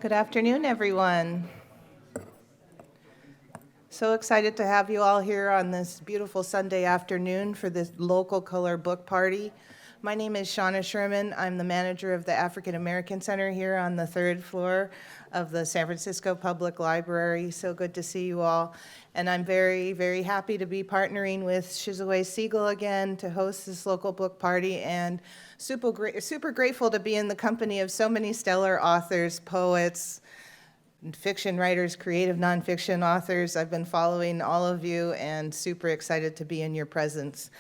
Good afternoon, everyone. So excited to have you all here on this beautiful Sunday afternoon for this local color book party. My name is Shauna Sherman. I'm the manager of the African American Center here on the third floor of the San Francisco Public Library. So good to see you all. And I'm very, very happy to be partnering with Shizue Seigel again to host this local book party, and super grateful to be in the company of so many stellar authors, poets, fiction writers, creative nonfiction authors. I've been following all of you and super excited to be in your presence.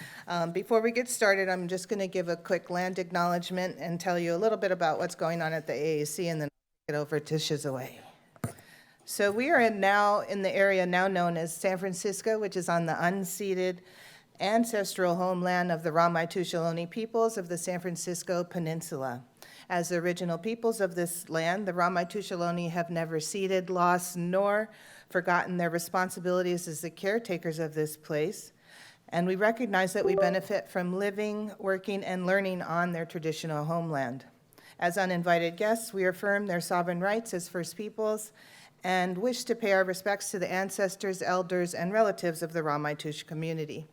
Before we get started, I'm just going to give a quick land acknowledgement and tell you a little bit about what's going on at the AAC, and then I'll get over to Shizue. So we are now in the area now known as San Francisco, which is on the unceded ancestral homeland of the Ramaytush Ohlone peoples of the San Francisco Peninsula. As the original peoples of this land, the Ramaytush Ohlone have never ceded, lost, nor forgotten their responsibilities as the caretakers of this place. And we recognize that we benefit from living, working, and learning on their traditional homeland. As uninvited guests, we affirm their sovereign rights as First Peoples and wish to pay our respects to the ancestors, elders, and relatives of the Ramaytush community.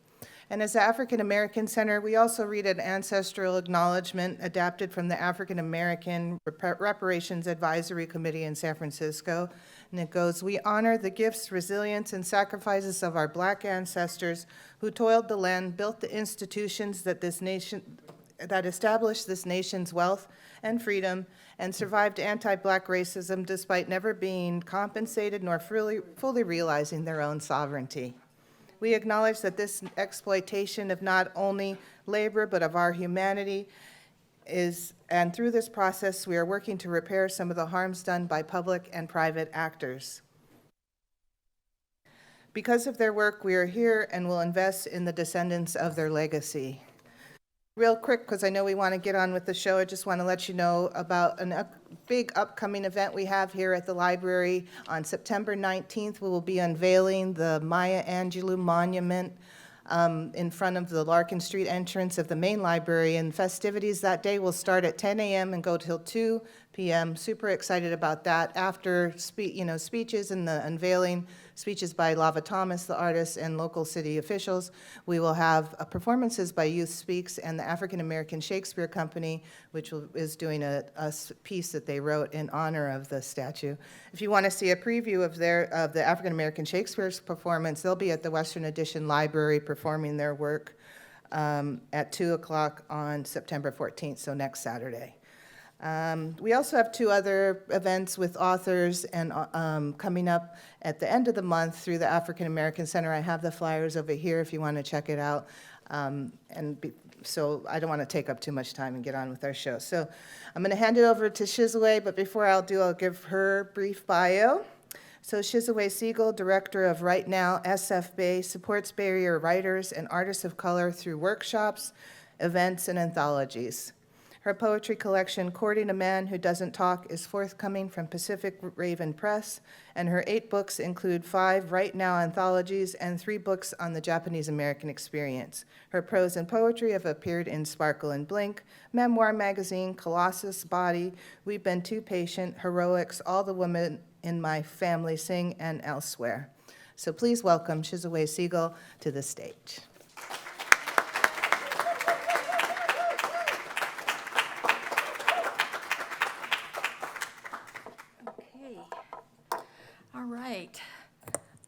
And as the African American Center, we also read an ancestral acknowledgement adapted from the African American Reparations Advisory Committee in San Francisco. And it goes, "We honor the gifts, resilience, and sacrifices of our Black ancestors who toiled the land, built the institutions that established this nation's wealth and freedom, and survived anti-Black racism despite never being compensated nor fully realizing their own sovereignty. We acknowledge that this exploitation of not only labor but of our humanity and through this process we are working to repair some of the harms done by public and private actors. Because of their work, we are here and will invest in the descendants of their legacy." Real quick, because I know we want to get on with the show, I just want to let you know about a big upcoming event we have here at the library. On September 19th, we will be unveiling the Maya Angelou Monument in front of the Larkin Street entrance of the main library, and festivities that day will start at 10 a.m. and go till 2 p.m. Super excited about that. After speeches and the unveiling, speeches by Lava Thomas, the artist, and local city officials, we will have performances by Youth Speaks and the African American Shakespeare Company, which is doing a piece that they wrote in honor of the statue. If you want to see a preview of the African American Shakespeare's performance, they'll be at the Western Addition Library performing their work at 2 o'clock on September 14th, so next Saturday. We also have two other events with authors and coming up at the end of the month through the African American Center. I have the flyers over here if you want to check it out. So I don't want to take up too much time and get on with our show. So I'm going to hand it over to Shizue, but before I'll give her brief bio. So Shizue Seigel, Director of Right Now SF Bay, supports Bay Area writers and artists of color through workshops, events, and anthologies. Her poetry collection, Courting a Man Who Doesn't Talk, is forthcoming from Pacific Raven Press, and her 8 books include 5 Right Now anthologies and 3 books on the Japanese American experience. Her prose and poetry have appeared in Sparkle and Blink, Memoir Magazine, Colossus, Body, We've Been Too Patient, Heroics, All the Women in My Family Sing, and elsewhere. So please welcome Shizue Seigel to the stage.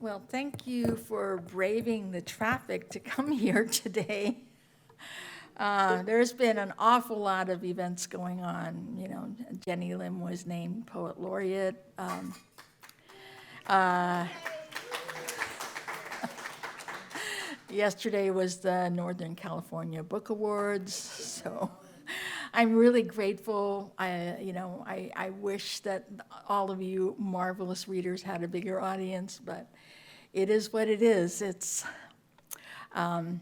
Well, thank you for braving the traffic to come here today. There's been an awful lot of events going on. You know, Jenny Lim was named Poet Laureate. Yesterday was the Northern California Book Awards, so I'm really grateful. I wish that all of you marvelous readers had a bigger audience, but it is what it is. It's, yeah,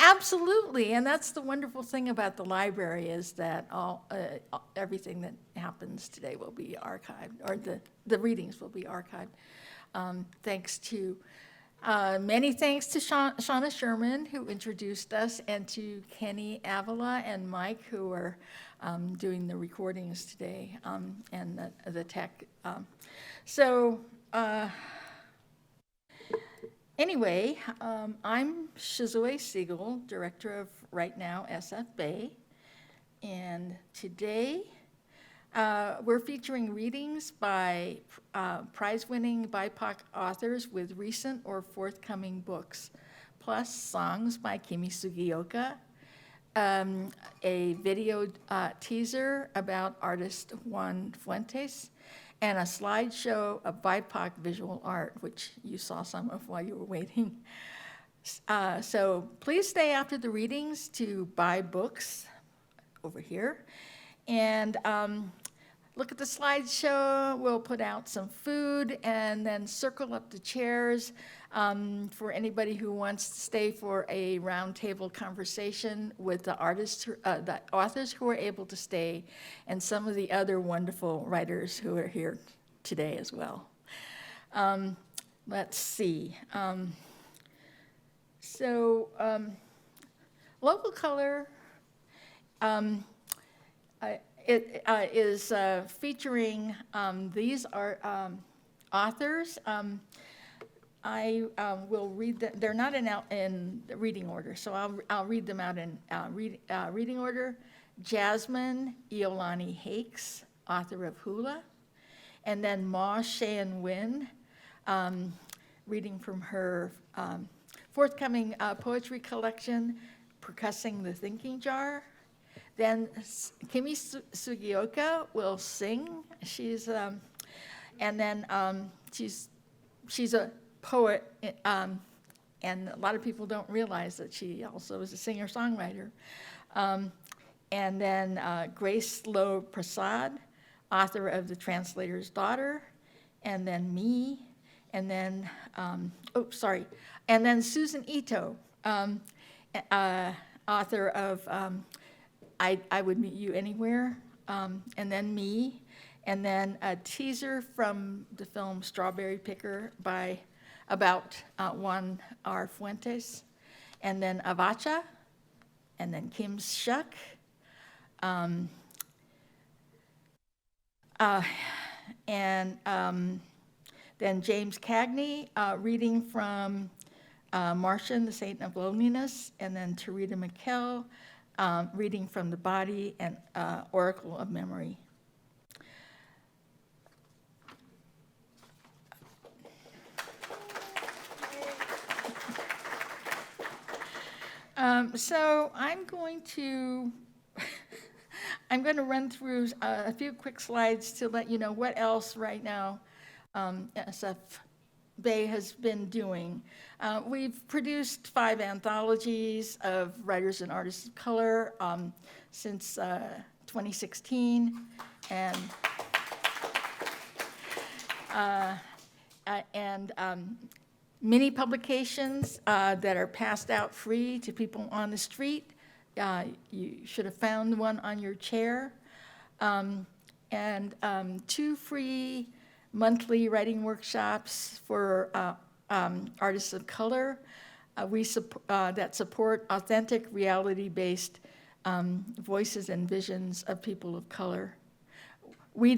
absolutely. And that's the wonderful thing about the library is that everything that happens today will be archived, or the readings will be archived. Thanks to Many thanks to Shauna Sherman, who introduced us, and to Kenny Avila and Mike, who are doing the recordings today, and the tech. Anyway, I'm Shizue Seigel, director of Right Now SF Bay, and today we're featuring readings by prize-winning BIPOC authors with recent or forthcoming books, plus songs by Kimi Sugioka, a video teaser about artist Juan Fuentes, and a slideshow of BIPOC visual art, which you saw some of while you were waiting. So please stay after the readings to buy books over here. And look at the slideshow. We'll put out some food and then circle up the chairs for anybody who wants to stay for a roundtable conversation with the artists, the authors who are able to stay, and some of the other wonderful writers who are here today as well. Let's see. Local color. It is featuring these are authors. I will read them. They're not in reading order, so I'll read them out in reading order. Jasmin Iolani Hakes, author of HULA, and then Ma Shein Win, reading from her forthcoming poetry collection, Percussing the Thinking Jar. Then Kimi Sugioka will sing. She's a poet, and a lot of people don't realize that she also is a singer-songwriter. And then Grace Lowe Prasad, author of The Translator's Daughter, and then me, and then and then Susan Ito, author of I Would Meet You Anywhere, and then me, and then a teaser from the film Strawberry Picker about Juan R. Fuentes, and then Avacha, and then Kim's Shuck, and then James Cagney, reading from Martian, The Saint of Loneliness, and then Tureeda Mikell, reading from The Body and Oracle of Memory. So I'm going to run through a few quick slides to let you know what else right now SF Bay has been doing. We've produced 5 anthologies of writers and artists of color since 2016, and many publications that are passed out free to people on the street. You should have found one on your chair. And 2 free monthly writing workshops for artists of color that support authentic, reality-based voices and visions of people of color. We're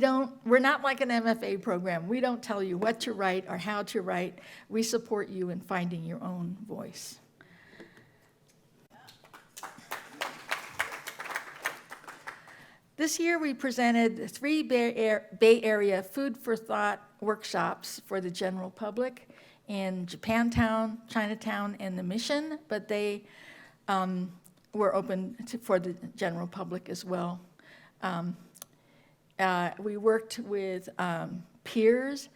not like an MFA program. We don't tell you what to write or how to write. We support you in finding your own voice. This year, we presented 3 Bay Area food for thought workshops for the general public in Japantown, Chinatown, and the Mission, but they were open for the general public as well. We worked with peers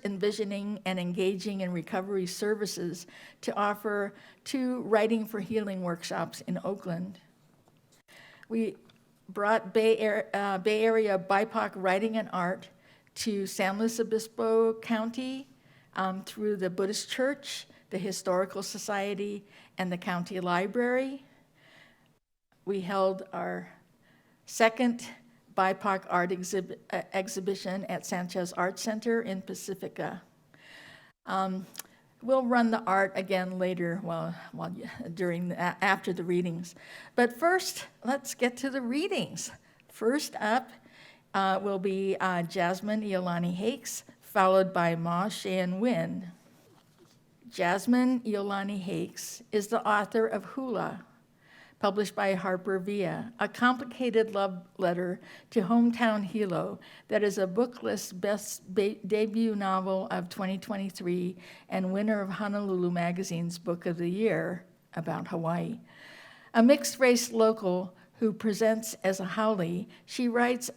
envisioning and engaging in recovery services to offer 2 Writing for Healing workshops in Oakland. We brought Bay Area BIPOC writing and art to San Luis Obispo County through the Buddhist Church, the Historical Society, and the County Library. We held our 2nd BIPOC art exhibition at Sanchez Art Center in Pacifica. we'll run the art again later after the readings. But first, let's get to the readings. First up will be Jasmin Iolani Hakes, followed by Ma Shein Win. Jasmin Iolani Hakes is the author of HULA, published by HarperVia, a complicated love letter to hometown Hilo that is a Booklist debut novel of 2023 and winner of Honolulu Magazine's Book of the Year about Hawaii. A mixed-race local who presents as a haole, she writes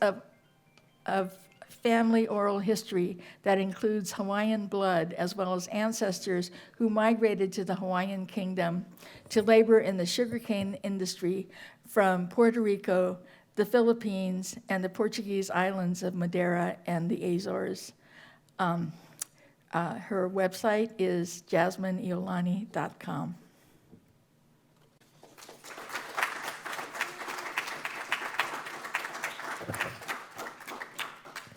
of family oral history that includes Hawaiian blood, as well as ancestors who migrated to the Hawaiian Kingdom to labor in the sugarcane industry from Puerto Rico, the Philippines, and the Portuguese Islands of Madeira and the Azores. Her website is jasminiolani.com.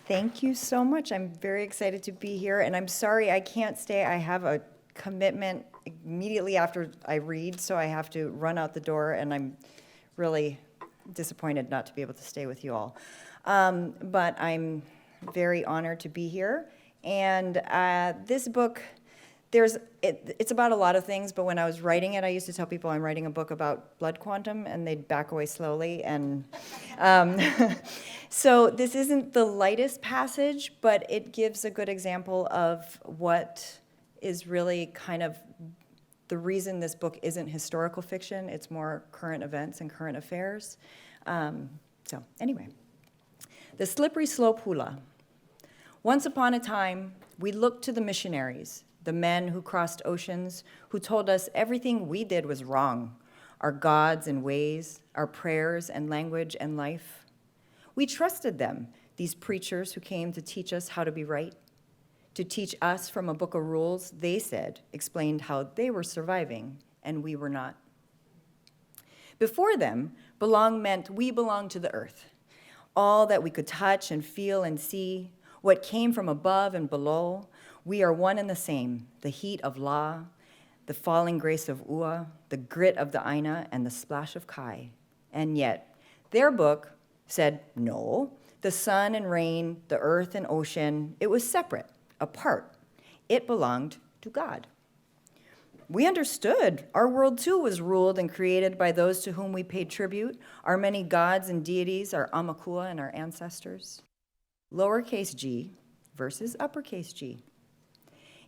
Thank you so much. I'm very excited to be here, and I'm sorry I can't stay. I have a commitment immediately after I read, so I have to run out the door, and I'm really disappointed not to be able to stay with you all. But I'm very honored to be here, and this book, it's about a lot of things, but when I was writing it, I used to tell people I'm writing a book about blood quantum, and they'd back away slowly. And so this isn't the lightest passage, but it gives a good example of what is really kind of the reason this book isn't historical fiction. It's more current events and current affairs. So anyway, the slippery slope hula. Once upon a time, we looked to the missionaries, the men who crossed oceans, who told us everything we did was wrong, our gods and ways, our prayers and language and life. We trusted them, these preachers who came to teach us how to be right, to teach us from a book of rules they said explained how they were surviving and we were not. Before them, belong meant we belonged to the earth, all that we could touch and feel and see, what came from above and below. We are one and the same, the heat of La, the falling grace of Ua, the grit of the Aina, and the splash of Kai. And yet, their book said, no, the sun and rain, the earth and ocean, it was separate, apart. It belonged to God. We understood our world too was ruled and created by those to whom we paid tribute, our many gods and deities, our Amakua and our ancestors. Lowercase g versus uppercase g.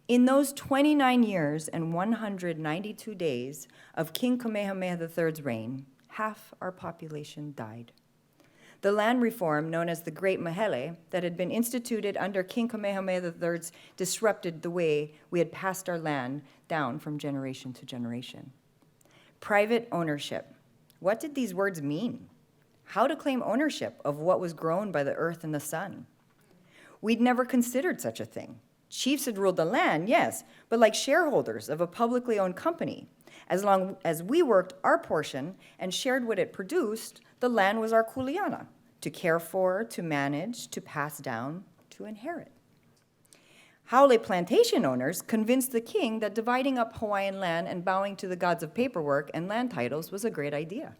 In those 29 years and 192 days of King Kamehameha III's reign, half our population died. The land reform known as the Great Mahele that had been instituted under King Kamehameha III's disrupted the way we had passed our land down from generation to generation. Private ownership. What did these words mean? How to claim ownership of what was grown by the earth and the sun? We'd never considered such a thing. Chiefs had ruled the land, yes, but like shareholders of a publicly owned company. As long as we worked our portion and shared what it produced, the land was our kuleana, to care for, to manage, to pass down, to inherit. Haole plantation owners convinced the king that dividing up Hawaiian land and bowing to the gods of paperwork and land titles was a great idea.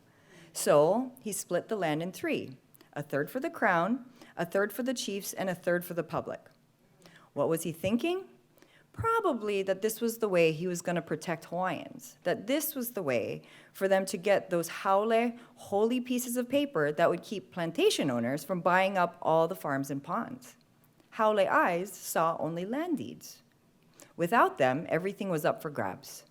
So he split the land in three, a third for the crown, a third for the chiefs, and a third for the public. What was he thinking? Probably that this was the way he was going to protect Hawaiians, that this was the way for them to get those haole, holy pieces of paper that would keep plantation owners from buying up all the farms and ponds. Haole eyes saw only land deeds. Without them, everything was up for grabs.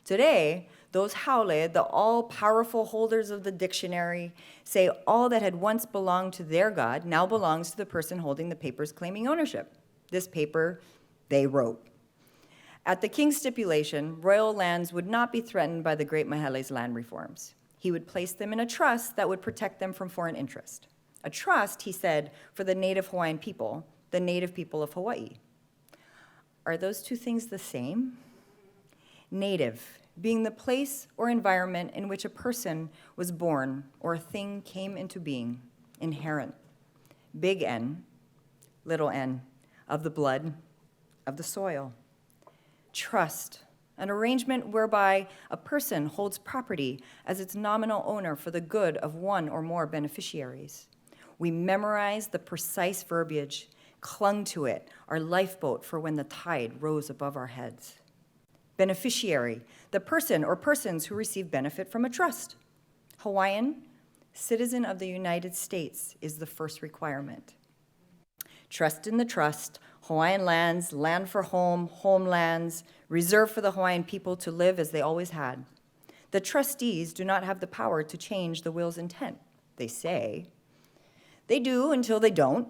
Today, those haole, the all-powerful holders of the dictionary, say all that had once belonged to their god now belongs to the person holding the papers claiming ownership. This paper they wrote. At the king's stipulation, royal lands would not be threatened by the Great Mahele's land reforms. He would place them in a trust that would protect them from foreign interest. A trust, he said, for the native Hawaiian people, the native people of Hawaii. Are those two things the same? Native, being the place or environment in which a person was born or a thing came into being, inherent. Big N, little n, of the blood, of the soil. Trust, an arrangement whereby a person holds property as its nominal owner for the good of one or more beneficiaries. We memorized the precise verbiage, clung to it, our lifeboat for when the tide rose above our heads. Beneficiary, the person or persons who receive benefit from a trust. Hawaiian, citizen of the United States is the first requirement. Trust in the trust, Hawaiian lands, land for home, homelands, reserved for the Hawaiian people to live as they always had. The trustees do not have the power to change the will's intent, they say. They do until they don't.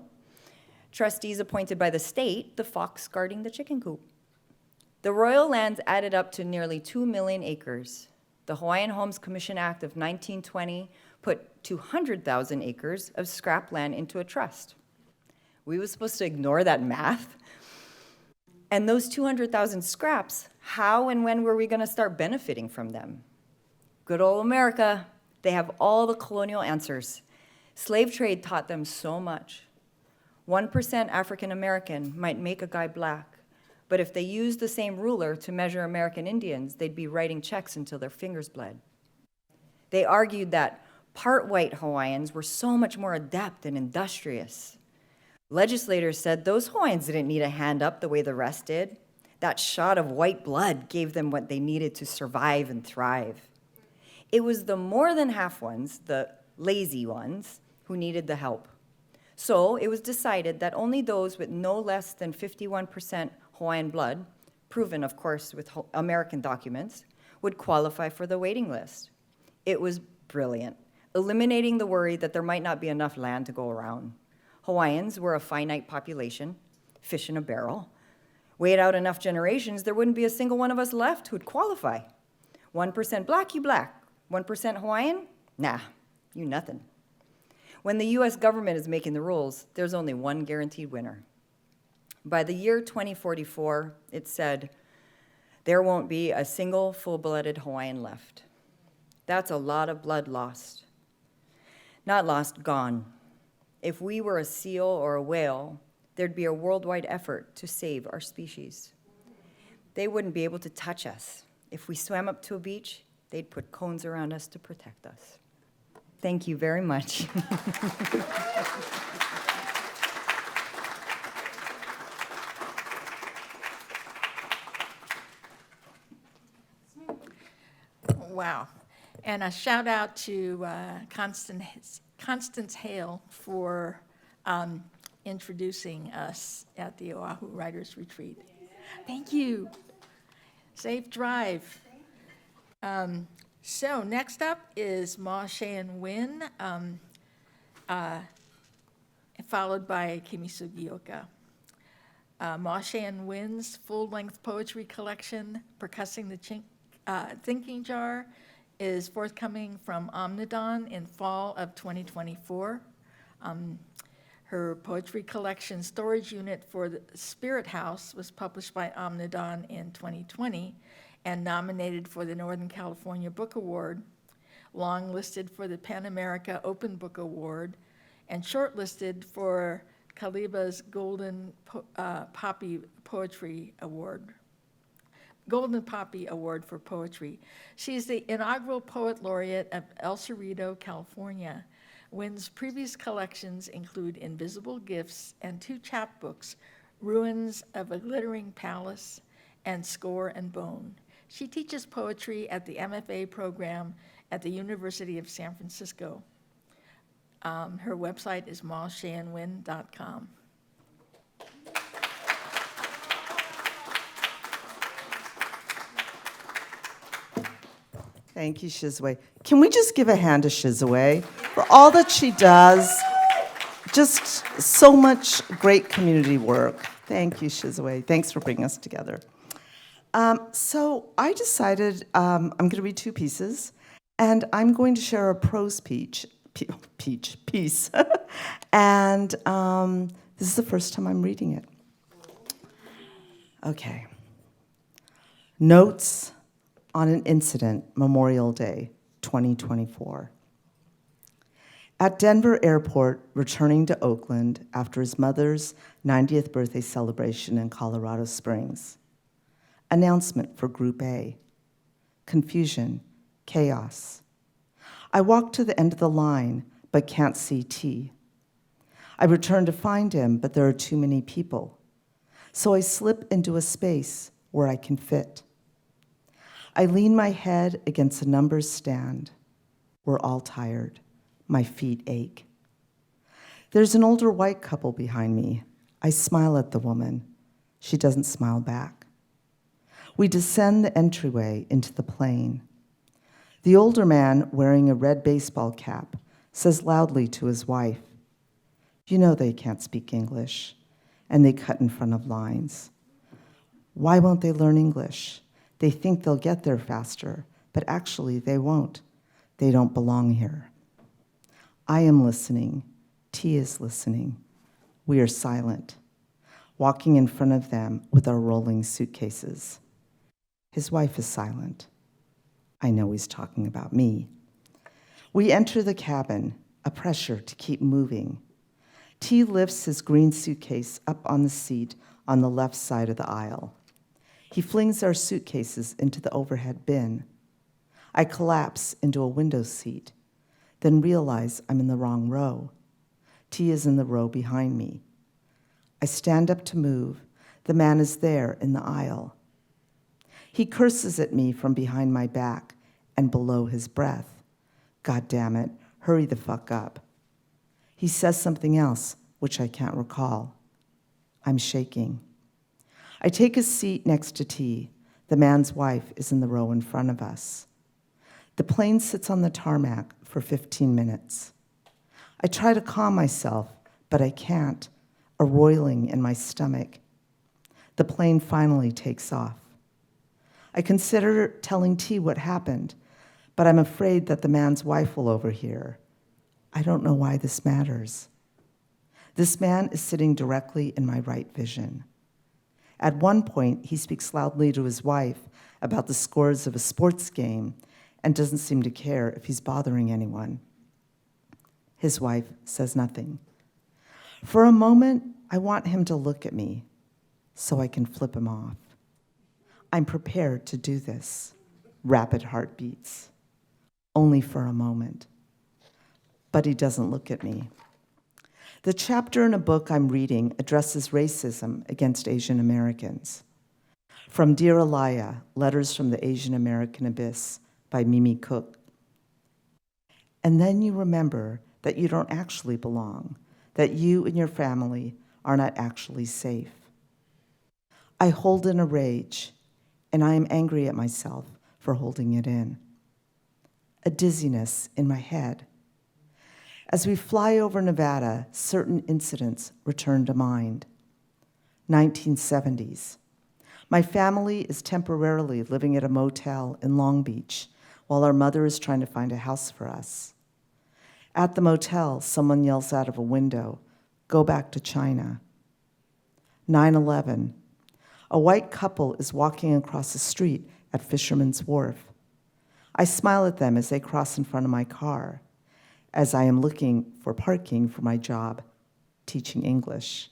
Trustees appointed by the state, the fox guarding the chicken coop. The royal lands added up to nearly 2 million acres. The Hawaiian Homes Commission Act of 1920 put 200,000 acres of scrap land into a trust. We were supposed to ignore that math? And those 200,000 scraps, how and when were we going to start benefiting from them? Good old America, they have all the colonial answers. Slave trade taught them so much. 1% African American might make a guy black, but if they used the same ruler to measure American Indians, they'd be writing checks until their fingers bled. They argued that part white Hawaiians were so much more adept and industrious. Legislators said those Hawaiians didn't need a hand up the way the rest did. That shot of white blood gave them what they needed to survive and thrive. It was the more than half ones, the lazy ones, who needed the help. So it was decided that only those with no less than 51% Hawaiian blood, proven, of course, with American documents, would qualify for the waiting list. It was brilliant, eliminating the worry that there might not be enough land to go around. Hawaiians were a finite population, fish in a barrel. Wait out enough generations, there wouldn't be a single one of us left who'd qualify. 1% black, you black. 1% Hawaiian? Nah, you nothing. When the US government is making the rules, there's only one guaranteed winner. By the year 2044, it said, there won't be a single full-blooded Hawaiian left. That's a lot of blood lost. Not lost, gone. If we were a seal or a whale, there'd be a worldwide effort to save our species. They wouldn't be able to touch us. If we swam up to a beach, they'd put cones around us to protect us. Thank you very much. Wow. And a shout out to Constance Hale for introducing us at the Oahu Writers Retreat. Thank you. Safe drive. So next up is Ma Shein Win, followed by Kimi Sugioka. Ma Shein Win's full-length poetry collection, Percussing the Thinking Jar, is forthcoming from Omnidon in fall of 2024. Her poetry collection, Storage Unit for the Spirit House, was published by Omnidon in 2020 and nominated for the Northern California Book Award, longlisted for the PEN America Open Book Award, and shortlisted for Kaliba's Golden Poppy Poetry Award. Golden Poppy Award for Poetry. She's the inaugural Poet Laureate of El Cerrito, California. Wynn's previous collections include Invisible Gifts and 2 chapbooks, Ruins of a Glittering Palace and Score and Bone. She teaches poetry at the MFA program at the University of San Francisco. Her website is masheinwin.com. Thank you, Shizue. Can we just give a hand to Shizue for all that she does? Just so much great community work. Thank you, Shizue. Thanks for bringing us together. So I decided I'm going to read 2 pieces, and I'm going to share a prose piece. And this is the first time I'm reading it. Okay. Notes on an Incident, Memorial Day, 2024. At Denver Airport, returning to Oakland after his mother's 90th birthday celebration in Colorado Springs, Announcement for Group A. Confusion, chaos. I walk to the end of the line, but can't see T. I return to find him, but there are too many people. So I slip into a space where I can fit. I lean my head against a numbers stand. We're all tired. My feet ache. There's an older white couple behind me. I smile at the woman. She doesn't smile back. We descend the entryway into the plane. The older man, wearing a red baseball cap, says loudly to his wife, "You know they can't speak English," and they cut in front of lines. Why won't they learn English? They think they'll get there faster, but actually they won't. They don't belong here. I am listening. T is listening. We are silent, walking in front of them with our rolling suitcases. His wife is silent. I know he's talking about me. We enter the cabin, a pressure to keep moving. T lifts his green suitcase up on the seat on the left side of the aisle. He flings our suitcases into the overhead bin. I collapse into a window seat, then realize I'm in the wrong row. T is in the row behind me. I stand up to move. The man is there in the aisle. He curses at me from behind my back and below his breath. God damn it, hurry the fuck up. He says something else, which I can't recall. I'm shaking. I take a seat next to T. The man's wife is in the row in front of us. The plane sits on the tarmac for 15 minutes. I try to calm myself, but I can't, a roiling in my stomach. The plane finally takes off. I consider telling T what happened, but I'm afraid that the man's wife will overhear. I don't know why this matters. This man is sitting directly in my right vision. At one point, he speaks loudly to his wife about the scores of a sports game and doesn't seem to care if he's bothering anyone. His wife says nothing. For a moment, I want him to look at me so I can flip him off. I'm prepared to do this. Rapid heartbeats. Only for a moment. But he doesn't look at me. The chapter in a book I'm reading addresses racism against Asian Americans. From Dear Alaya, Letters from the Asian American Abyss by Mimi Cook. And then you remember that you don't actually belong, that you and your family are not actually safe. I hold in a rage, and I am angry at myself for holding it in. A dizziness in my head. As we fly over Nevada, certain incidents return to mind. 1970s. My family is temporarily living at a motel in Long Beach while our mother is trying to find a house for us. At the motel, someone yells out of a window, "Go back to China." 9/11. A white couple is walking across the street at Fisherman's Wharf. I smile at them as they cross in front of my car, as I am looking for parking for my job, teaching English.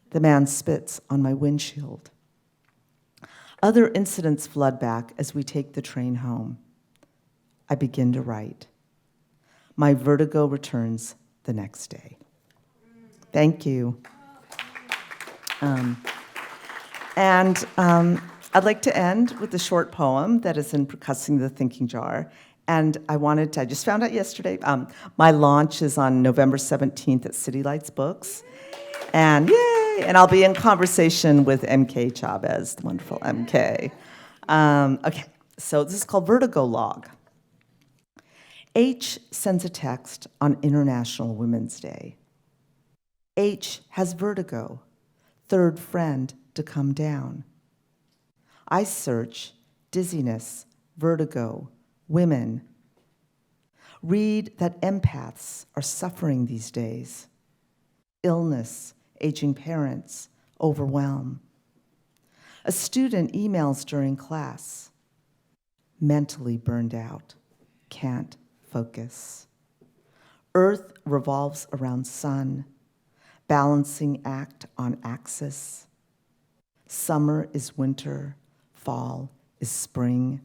The man spits on my windshield. Other incidents flood back as we take the train home. I begin to write. My vertigo returns the next day. Thank you. I'd like to end with a short poem that is in Percussing the Thinking Jar. And I just found out yesterday, my launch is on November 17th at City Lights Books. And yay! And I'll be in conversation with MK Chavez, the wonderful MK. Okay, so this is called Vertigo Log. H sends a text on International Women's Day. H has vertigo, third friend to come down. I search dizziness, vertigo, women. Read that empaths are suffering these days. Illness, aging parents, overwhelm. A student emails during class. Mentally burned out, can't focus. Earth revolves around sun, balancing act on axis. Summer is winter, fall is spring.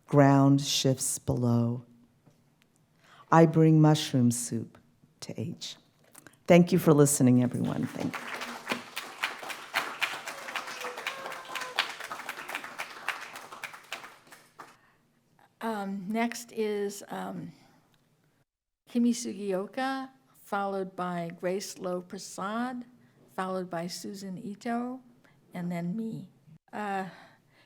Ground shifts below. I bring mushroom soup to H. Thank you for listening, everyone. Thank you. Next is Kimi Sugioka, followed by Grace Lowe Prasad, followed by Susan Ito, and then me.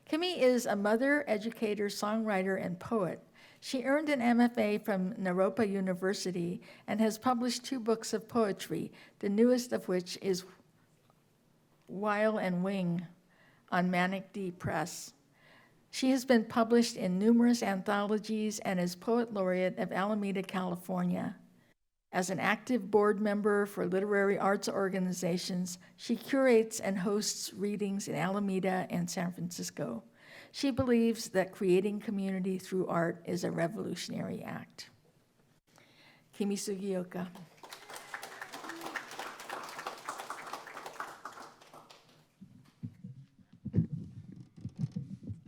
Kimi is a mother, educator, songwriter, and poet. She earned an MFA from Naropa University and has published 2 books of poetry, the newest of which is While and Wing on Nomadic Press. She has been published in numerous anthologies and is Poet Laureate of Alameda, California. As an active board member for literary arts organizations, she curates and hosts readings in Alameda and San Francisco. She believes that creating community through art is a revolutionary act. Kimi Sugioka.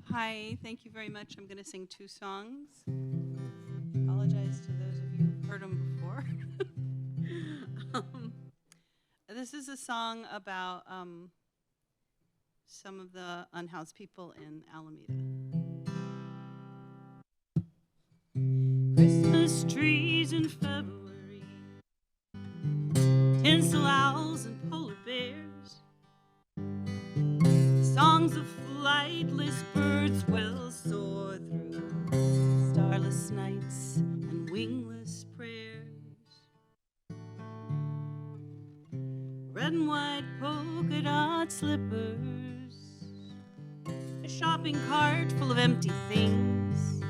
Hi, thank you very much. I'm going to sing 2 songs. Apologize to those of you who've heard them before. This is a song about some of the unhoused people in Alameda. Christmas trees in February, tinsel owls and polar bears, songs of flightless birds will soar through starless nights and wingless prayers. Red and white polka dot slippers, a shopping cart full of empty things.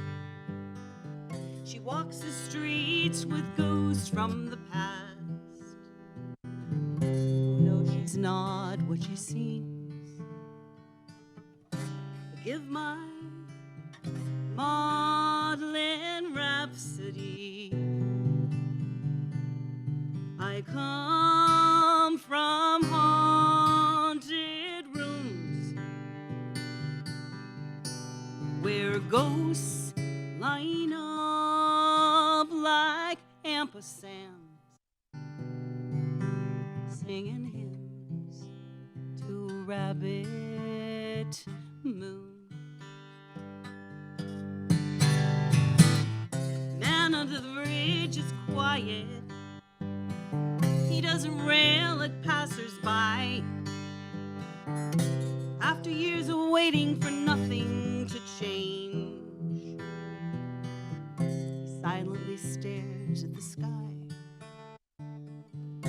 She walks the streets with ghosts from the past. Oh no, she's not what she seems. Give my maudlin rhapsody. I come from haunted rooms where ghosts line up like ampersands, singing hymns to a rabbit moon. Man under the bridge is quiet. He doesn't rail at passers-by. After years of waiting for nothing to change, he silently stares at the sky. A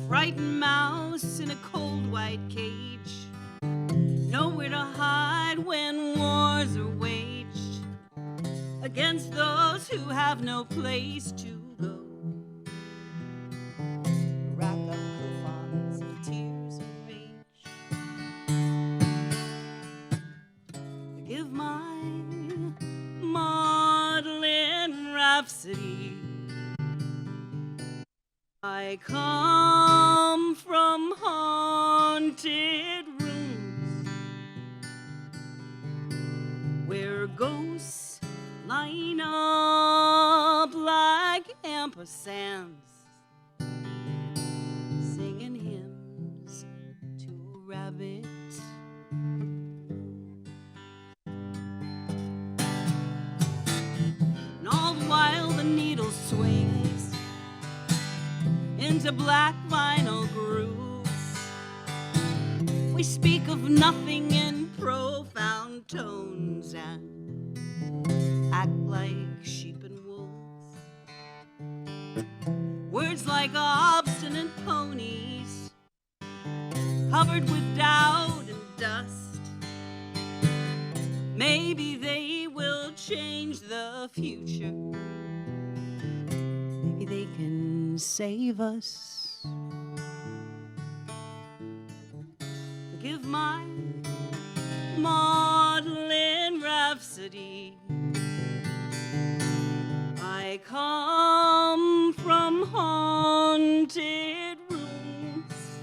frightened mouse in a cold white cage, nowhere to hide when wars are waged against those who have no place to go. Wrap up coupons in tears of rage. Forgive my maudlin rhapsody. I come from haunted rooms where ghosts line up like ampersands, singing hymns to a rabbit. And all the while the needle swings into black vinyl grooves. We speak of nothing in profound tones and act like sheep and wolves. Words like obstinate ponies, covered with doubt and dust. Maybe they will change the future. Maybe they can save us. Forgive my maudlin rhapsody. I come from haunted rooms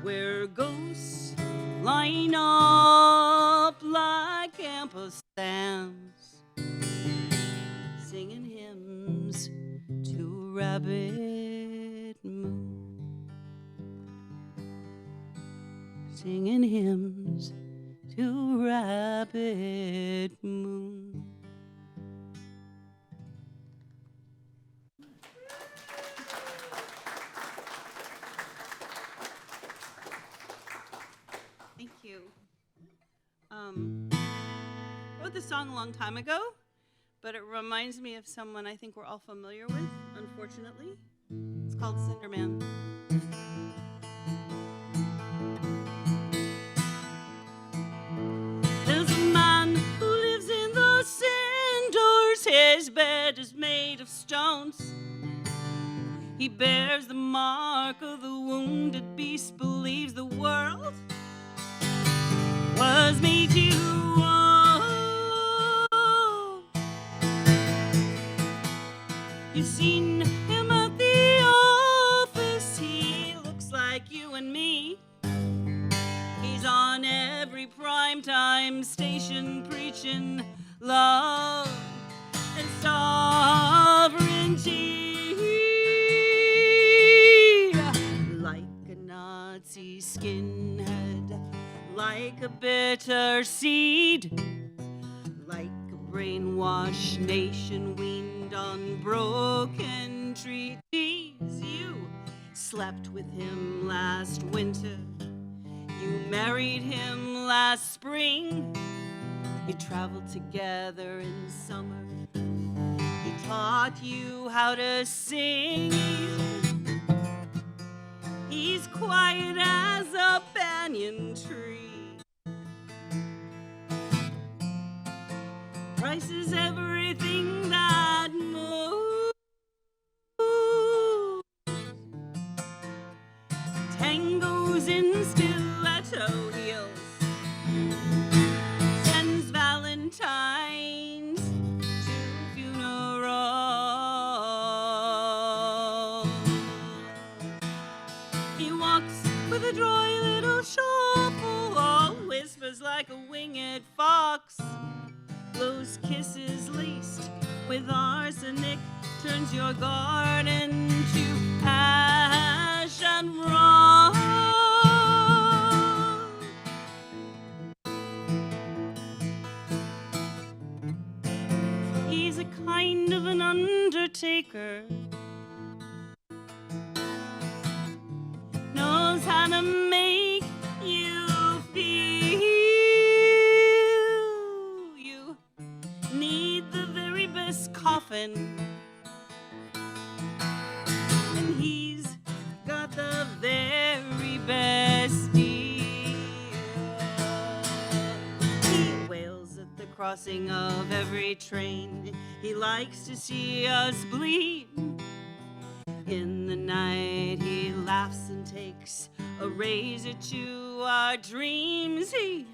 where ghosts line up like ampersands, singing hymns to Rabbit Moon, singing hymns to Rabbit Moon. Thank you. I wrote this song a long time ago, but it reminds me of someone I think we're all familiar with, unfortunately. It's called Cinderman. There's a man who lives in the cinders. His bed is made of stones. He bears the mark of the wounded beast, believes the world was made to own. You've seen him at the office. He looks like you and me. He's on every primetime station preaching love and sovereignty. Like a Nazi skinhead, like a bitter seed, like a brainwashed nation weaned on broken treaties. You slept with him last winter. You married him last spring. You traveled together in summer. He taught you how to sing. He's quiet as a banyan tree. Price is everything that moves. Tangos in stiletto heels. Sends Valentines to funerals. He walks with a dry little shuffle, whispers like a winged fox, blows kisses laced with arsenic, turns your garden to ash and rock. He's a kind of an undertaker, knows how to make you feel. You need the very best coffin, and he's got the very best deal. He wails at the crossing of every train. He likes to see us bleed. In the night he laughs and takes a razor to our dreams. He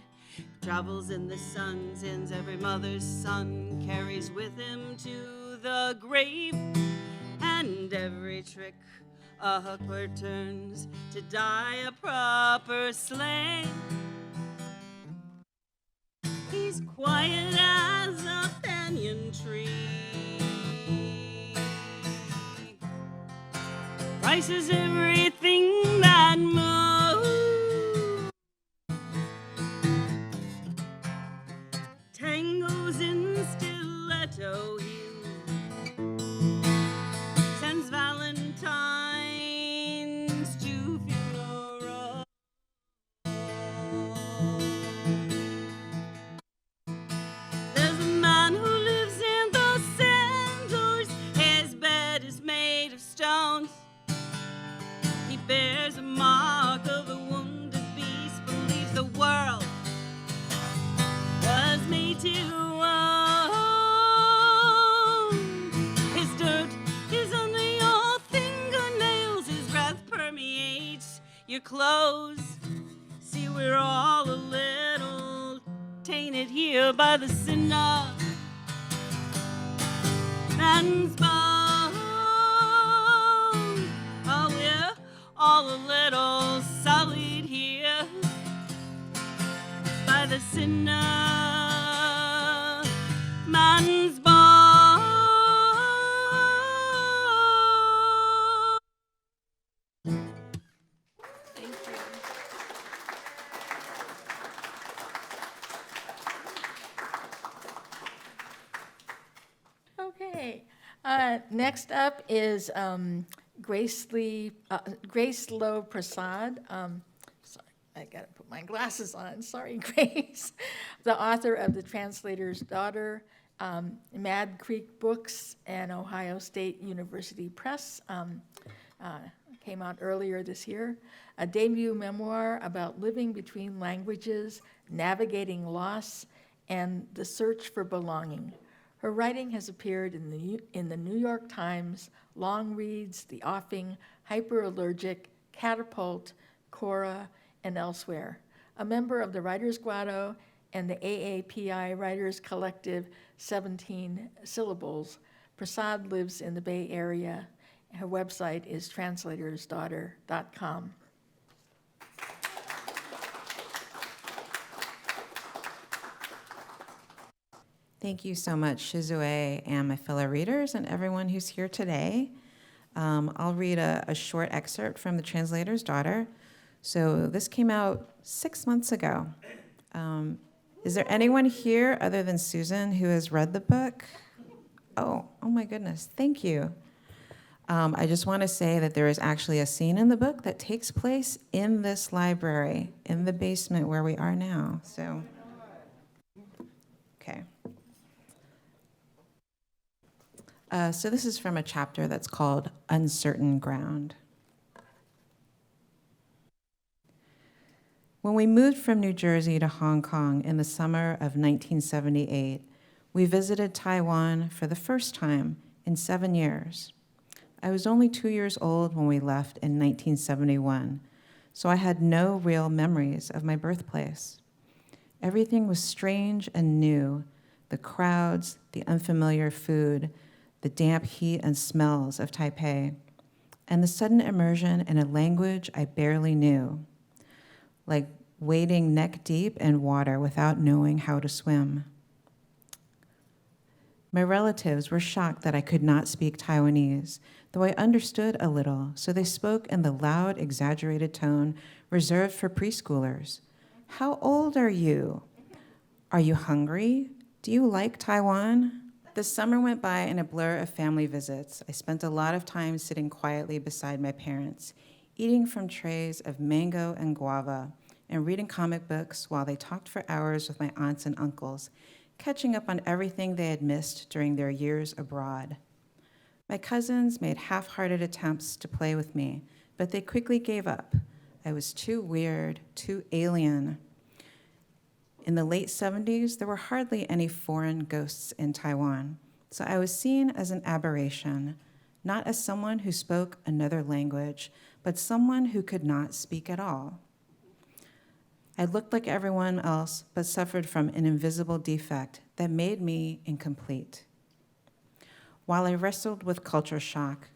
travels in the sun, sends every mother's son, carries with him to the grave, and every trick a hooker turns to die a proper slave. He's quiet as a banyan tree. Price is everything that moves. Tangos in stiletto heels. Sends Valentines to funerals. There's a man who lives in the cinders. His bed is made of stones. He bears a mark of the wounded beast, believes the world was made to own. His dirt is under your fingernails. His breath permeates your clothes. See, we're all a little tainted here by the sinner man's bone. Oh, we're all a little sullied here the sinner man's born. Thank you. Okay, next up is Grace Lowe Prasad. Sorry, I gotta put my glasses on. Sorry, Grace. The author of The Translator's Daughter, Mad Creek Books, and Ohio State University Press. Came out earlier this year. A debut memoir about living between languages, navigating loss, and the search for belonging. Her writing has appeared in the New York Times, Long Reads, The Offing, Hyperallergic, Catapult, Cora, and elsewhere. A member of the Writers Grotto and the AAPI Writers Collective 17 Syllables, Prasad lives in the Bay Area. Her website is translatorsdaughter.com. Thank you so much, Shizue, and my fellow readers, and everyone who's here today. I'll read a short excerpt from The Translator's Daughter. So this came out 6 months ago. Is there anyone here other than Susan who has read the book? Oh my goodness, thank you. I just want to say that there is actually a scene in the book that takes place in this library, in the basement where we are now. So, okay. So this is from a chapter that's called Uncertain Ground. When we moved from New Jersey to Hong Kong in the summer of 1978, we visited Taiwan for the first time in 7 years. I was only 2 years old when we left in 1971, so I had no real memories of my birthplace. Everything was strange and new: the crowds, the unfamiliar food, the damp heat and smells of Taipei, and the sudden immersion in a language I barely knew, like wading neck deep in water without knowing how to swim. My relatives were shocked that I could not speak Taiwanese, though I understood a little, so they spoke in the loud, exaggerated tone reserved for preschoolers. How old are you? Are you hungry? Do you like Taiwan? The summer went by in a blur of family visits. I spent a lot of time sitting quietly beside my parents, eating from trays of mango and guava, and reading comic books while they talked for hours with my aunts and uncles, catching up on everything they had missed during their years abroad. My cousins made half-hearted attempts to play with me, but they quickly gave up. I was too weird, too alien. In the late 70s, there were hardly any foreign ghosts in Taiwan, so I was seen as an aberration, not as someone who spoke another language, but someone who could not speak at all. I looked like everyone else, but suffered from an invisible defect that made me incomplete. While I wrestled with culture shock,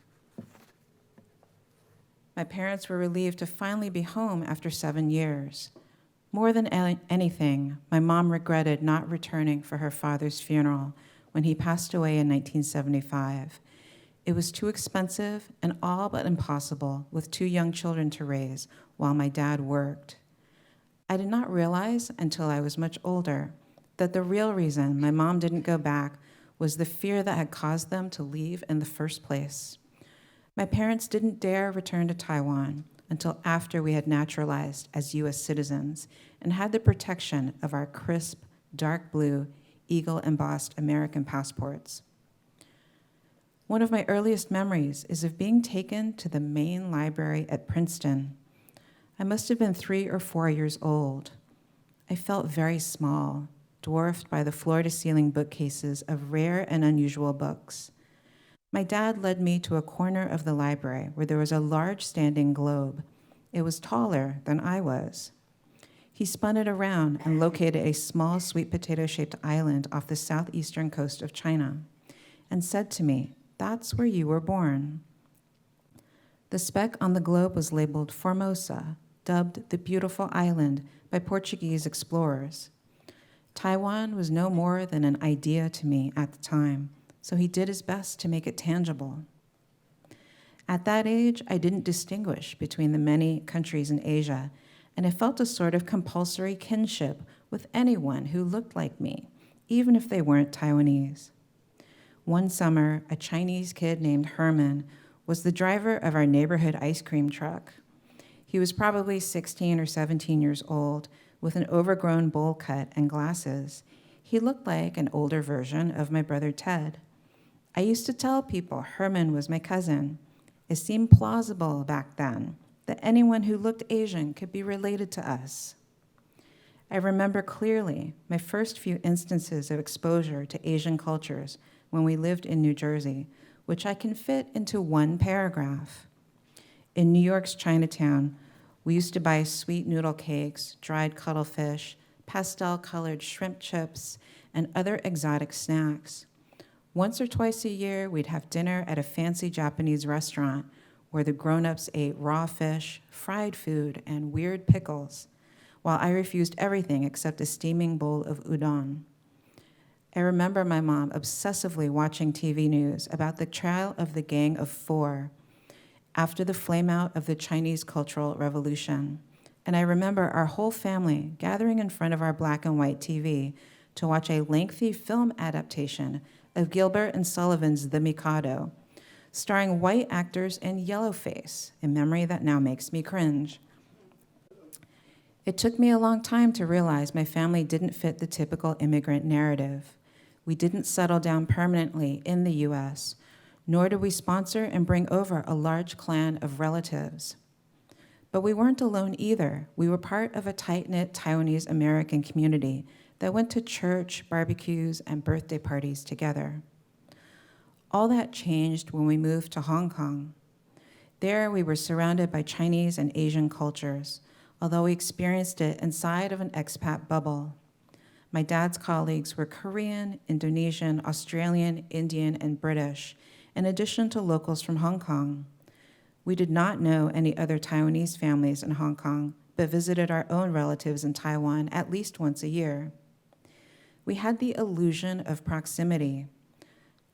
my parents were relieved to finally be home after 7 years. More than anything, my mom regretted not returning for her father's funeral when he passed away in 1975. It was too expensive and all but impossible with 2 young children to raise while my dad worked. I did not realize until I was much older that the real reason my mom didn't go back was the fear that had caused them to leave in the first place. My parents didn't dare return to Taiwan until after we had naturalized as U.S. citizens and had the protection of our crisp, dark blue, eagle-embossed American passports. One of my earliest memories is of being taken to the main library at Princeton. I must have been 3 or 4 years old. I felt very small, dwarfed by the floor-to-ceiling bookcases of rare and unusual books. My dad led me to a corner of the library where there was a large standing globe. It was taller than I was. He spun it around and located a small sweet potato-shaped island off the southeastern coast of China and said to me, "That's where you were born." The speck on the globe was labeled Formosa, dubbed the beautiful island by Portuguese explorers. Taiwan was no more than an idea to me at the time, so he did his best to make it tangible. At that age, I didn't distinguish between the many countries in Asia, and I felt a sort of compulsory kinship with anyone who looked like me, even if they weren't Taiwanese. One summer, a Chinese kid named Herman was the driver of our neighborhood ice cream truck. He was probably 16 or 17 years old, with an overgrown bowl cut and glasses. He looked like an older version of my brother Ted. I used to tell people Herman was my cousin. It seemed plausible back then that anyone who looked Asian could be related to us. I remember clearly my first few instances of exposure to Asian cultures when we lived in New Jersey, which I can fit into one paragraph. In New York's Chinatown, we used to buy sweet noodle cakes, dried cuttlefish, pastel-colored shrimp chips, and other exotic snacks. Once or twice a year, we'd have dinner at a fancy Japanese restaurant where the grown-ups ate raw fish, fried food, and weird pickles, while I refused everything except a steaming bowl of udon. I remember my mom obsessively watching TV news about the trial of the Gang of Four after the flameout of the Chinese Cultural Revolution. And I remember our whole family gathering in front of our black and white TV to watch a lengthy film adaptation of Gilbert and Sullivan's The Mikado, starring white actors in yellowface, a memory that now makes me cringe. It took me a long time to realize my family didn't fit the typical immigrant narrative. We didn't settle down permanently in the US, nor did we sponsor and bring over a large clan of relatives. But we weren't alone either. We were part of a tight-knit Taiwanese American community that went to church, barbecues, and birthday parties together. All that changed when we moved to Hong Kong. There, we were surrounded by Chinese and Asian cultures, although we experienced it inside of an expat bubble. My dad's colleagues were Korean, Indonesian, Australian, Indian, and British, in addition to locals from Hong Kong. We did not know any other Taiwanese families in Hong Kong, but visited our own relatives in Taiwan at least once a year. We had the illusion of proximity.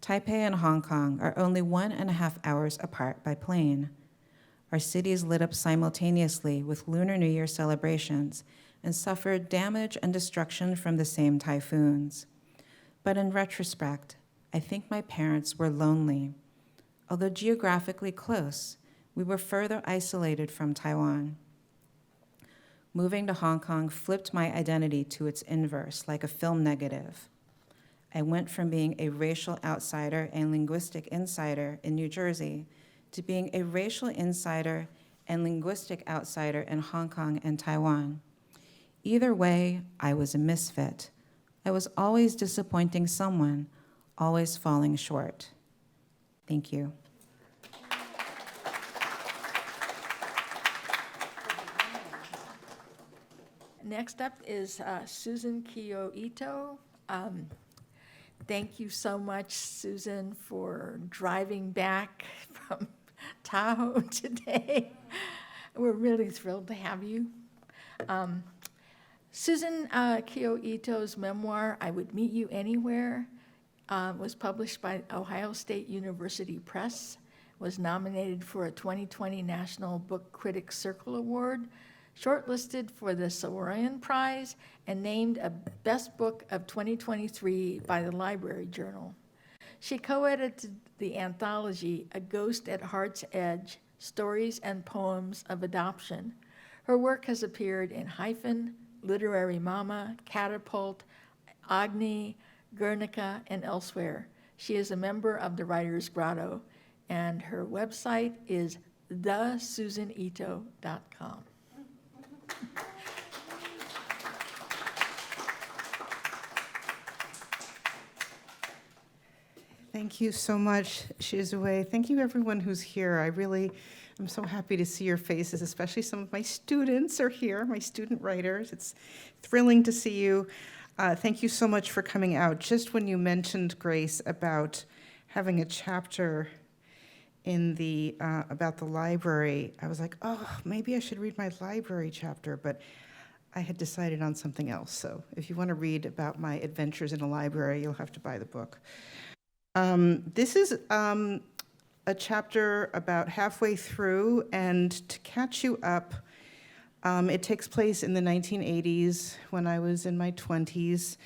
Taipei and Hong Kong are only 1.5 hours apart by plane. Our cities lit up simultaneously with Lunar New Year celebrations and suffered damage and destruction from the same typhoons. But in retrospect, I think my parents were lonely. Although geographically close, we were further isolated from Taiwan. Moving to Hong Kong flipped my identity to its inverse, like a film negative. I went from being a racial outsider and linguistic insider in New Jersey to being a racial insider and linguistic outsider in Hong Kong and Taiwan. Either way, I was a misfit. I was always disappointing someone, always falling short. Thank you. Next up is Susan Kiyo-Ito. Thank you so much, Susan, for driving back from Tahoe today. We're really thrilled to have you. Susan Kiyo-Ito's memoir, I Would Meet You Anywhere, was published by Ohio State University Press, was nominated for a 2020 National Book Critics Circle Award, shortlisted for the Soroyan Prize, and named a Best Book of 2023 by the Library Journal. She co-edited the anthology, A Ghost at Heart's Edge, Stories and Poems of Adoption. Her work has appeared in Hyphen, Literary Mama, Catapult, Cagney, Guernica, and elsewhere. She is a member of the Writers' Grotto, and her website is thesusanito.com. Thank you so much, Shizue. Thank you, everyone who's here. I really am so happy to see your faces, especially some of my students are here, my student writers. It's thrilling to see you. Thank you so much for coming out. Just when you mentioned, Grace, about having a chapter in the about the library, I was like, oh, maybe I should read my library chapter, but I had decided on something else. So if you want to read about my adventures in a library, you'll have to buy the book. This is a chapter about halfway through, and to catch you up, it takes place in the 1980s when I was in my 20s.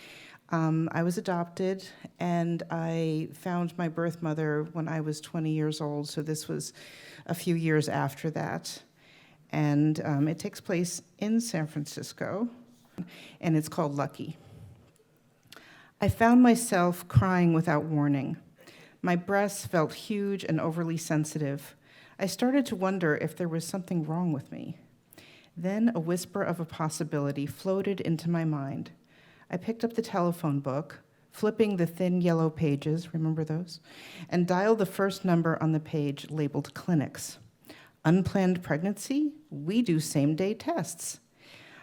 I was adopted, and I found my birth mother when I was 20 years old, so this was a few years after that. And it takes place in San Francisco, and it's called Lucky. I found myself crying without warning. My breasts felt huge and overly sensitive. I started to wonder if there was something wrong with me. Then a whisper of a possibility floated into my mind. I picked up the telephone book, flipping the thin yellow pages, remember those? And dialed the first number on the page labeled clinics. Unplanned pregnancy? We do same-day tests.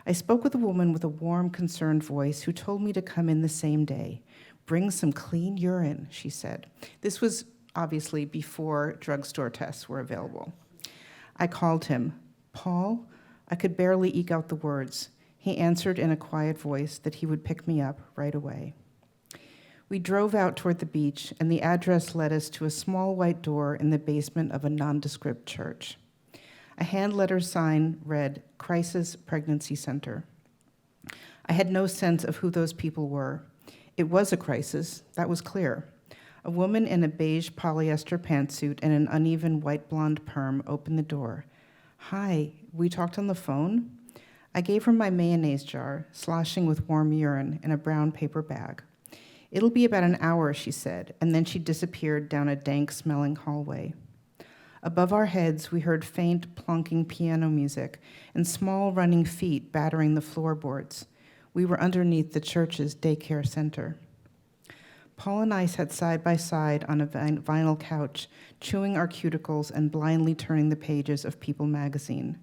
I spoke with a woman with a warm, concerned voice who told me to come in the same day. Bring some clean urine, she said. This was obviously before drugstore tests were available. I called him. Paul? I could barely eke out the words. He answered in a quiet voice that he would pick me up right away. We drove out toward the beach, and the address led us to a small white door in the basement of a nondescript church. A hand-letter sign read, Crisis Pregnancy Center. I had no sense of who those people were. It was a crisis, that was clear. A woman in a beige polyester pantsuit and an uneven white blonde perm opened the door. Hi, we talked on the phone? I gave her my mayonnaise jar, sloshing with warm urine in a brown paper bag. It'll be about an hour, she said, and then she disappeared down a dank-smelling hallway. Above our heads, we heard faint, plunking piano music and small running feet battering the floorboards. We were underneath the church's daycare center. Paul and I sat side by side on a vinyl couch, chewing our cuticles and blindly turning the pages of People magazine.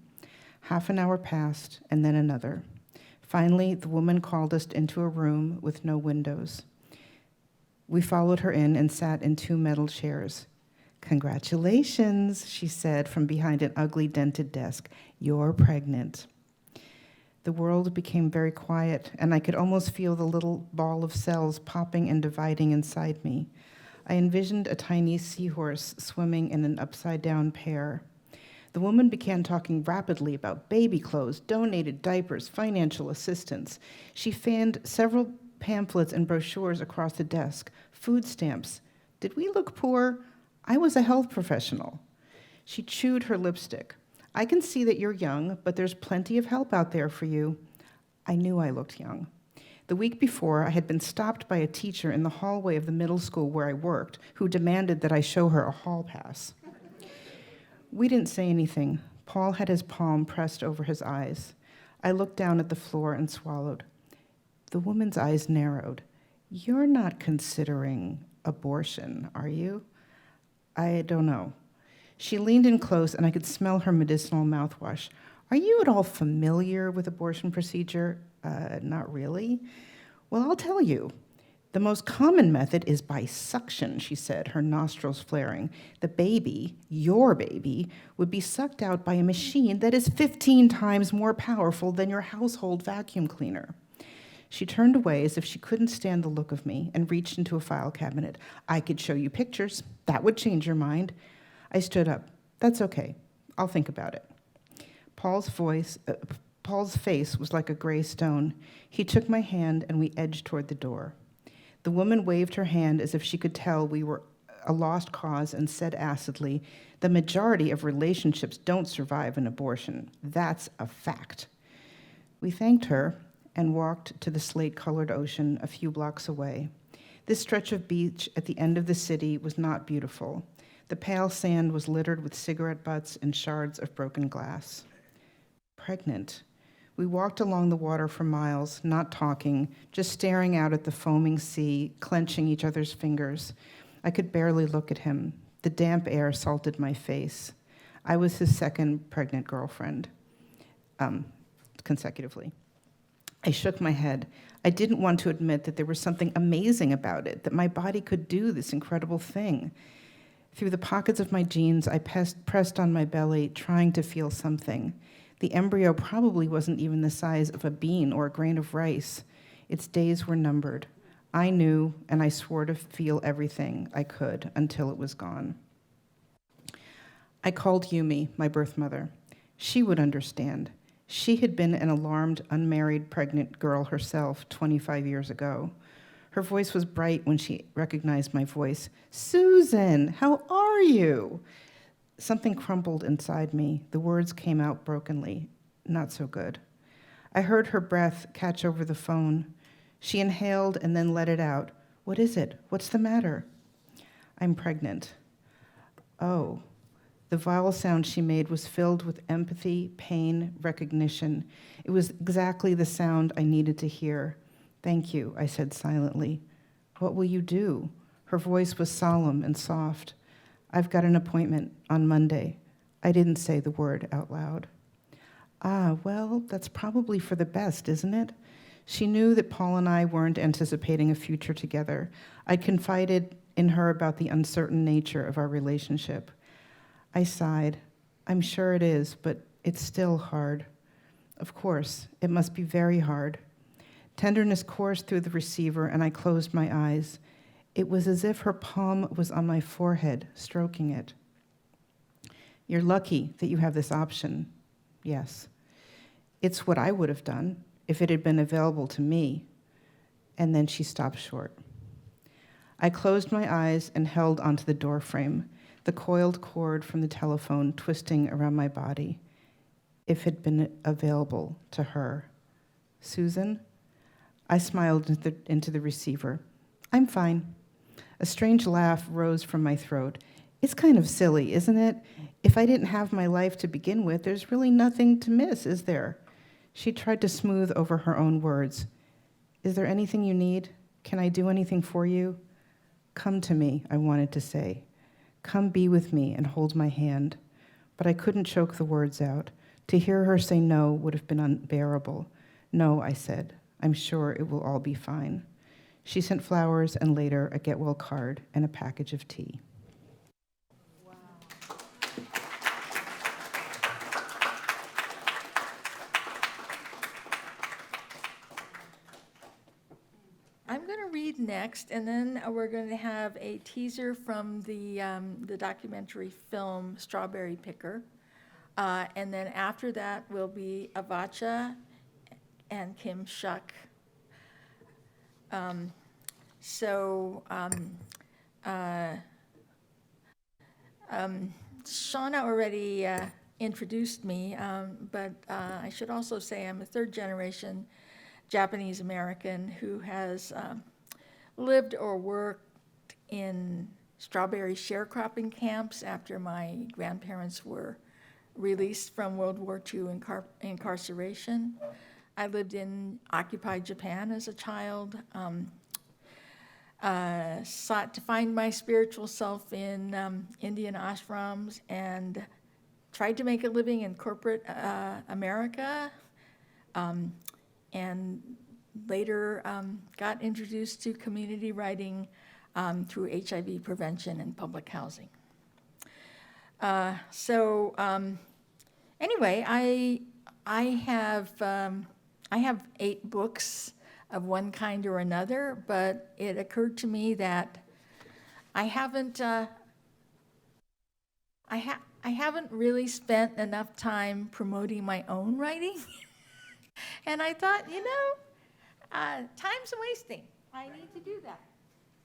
Half an hour passed, and then another. Finally, the woman called us into a room with no windows. We followed her in and sat in two metal chairs. Congratulations, she said from behind an ugly dented desk. You're pregnant. The world became very quiet, and I could almost feel the little ball of cells popping and dividing inside me. I envisioned a tiny seahorse swimming in an upside-down pear. The woman began talking rapidly about baby clothes, donated diapers, financial assistance. She fanned several pamphlets and brochures across the desk. Food stamps. Did we look poor? I was a health professional. She chewed her lipstick. I can see that you're young, but there's plenty of help out there for you. I knew I looked young. The week before, I had been stopped by a teacher in the hallway of the middle school where I worked, who demanded that I show her a hall pass. We didn't say anything. Paul had his palm pressed over his eyes. I looked down at the floor and swallowed. The woman's eyes narrowed. You're not considering abortion, are you? I don't know. She leaned in close, and I could smell her medicinal mouthwash. Are you at all familiar with abortion procedure? Not really. Well, I'll tell you. The most common method is by suction, she said, her nostrils flaring. The baby, your baby, would be sucked out by a machine that is 15 times more powerful than your household vacuum cleaner. She turned away as if she couldn't stand the look of me and reached into a file cabinet. I could show you pictures. That would change your mind. I stood up. That's okay. I'll think about it. Paul's face was like a gray stone. He took my hand and we edged toward the door. The woman waved her hand as if she could tell we were a lost cause and said acidly, the majority of relationships don't survive an abortion. That's a fact. We thanked her and walked to the slate-colored ocean a few blocks away. This stretch of beach at the end of the city was not beautiful. The pale sand was littered with cigarette butts and shards of broken glass. Pregnant. We walked along the water for miles, not talking, just staring out at the foaming sea, clenching each other's fingers. I could barely look at him. The damp air salted my face. I was his second pregnant girlfriend, consecutively. I shook my head. I didn't want to admit that there was something amazing about it, that my body could do this incredible thing. Through the pockets of my jeans, I pressed on my belly, trying to feel something. The embryo probably wasn't even the size of a bean or a grain of rice. Its days were numbered. I knew, and I swore to feel everything I could until it was gone. I called Yumi, my birth mother. She would understand. She had been an alarmed, unmarried, pregnant girl herself 25 years ago. Her voice was bright when she recognized my voice. "Susan, how are you?" Something crumbled inside me. The words came out brokenly. Not so good. I heard her breath catch over the phone. She inhaled and then let it out. "What is it? What's the matter?" "I'm pregnant." Oh. The vowel sound she made was filled with empathy, pain, recognition. It was exactly the sound I needed to hear. "Thank you," I said silently. "What will you do?" Her voice was solemn and soft. "I've got an appointment on Monday." I didn't say the word out loud. "Ah, well, that's probably for the best, isn't it?" She knew that Paul and I weren't anticipating a future together. I confided in her about the uncertain nature of our relationship. I sighed. "I'm sure it is, but it's still hard." "Of course, it must be very hard." Tenderness coursed through the receiver, and I closed my eyes. It was as if her palm was on my forehead, stroking it. "You're lucky that you have this option." "Yes." "It's what I would have done if it had been available to me." And then she stopped short. I closed my eyes and held onto the doorframe, the coiled cord from the telephone twisting around my body. If it had been available to her. "Susan?" I smiled into the receiver. "I'm fine." A strange laugh rose from my throat. "It's kind of silly, isn't it? If I didn't have my life to begin with, there's really nothing to miss, is there?" She tried to smooth over her own words. "Is there anything you need? Can I do anything for you?" "Come to me," I wanted to say. "Come be with me and hold my hand." But I couldn't choke the words out. To hear her say no would have been unbearable. "No," I said. "I'm sure it will all be fine." She sent flowers and later a get well card and a package of tea. I'm going to read next, and then we're going to have a teaser from the documentary film Strawberry Picker. And then after that will be Avacha and Kim Shuck. Shauna already introduced me, but I should also say I'm a third generation Japanese American who has lived or worked in strawberry sharecropping camps after my grandparents were released from World War II incarceration. I lived in occupied Japan as a child, sought to find my spiritual self in Indian ashrams, and tried to make a living in corporate America, and later got introduced to community writing through HIV prevention and public housing. Anyway, I have 8 books of one kind or another, but it occurred to me that I haven't really spent enough time promoting my own writing. And I thought, time's wasting. I need to do that.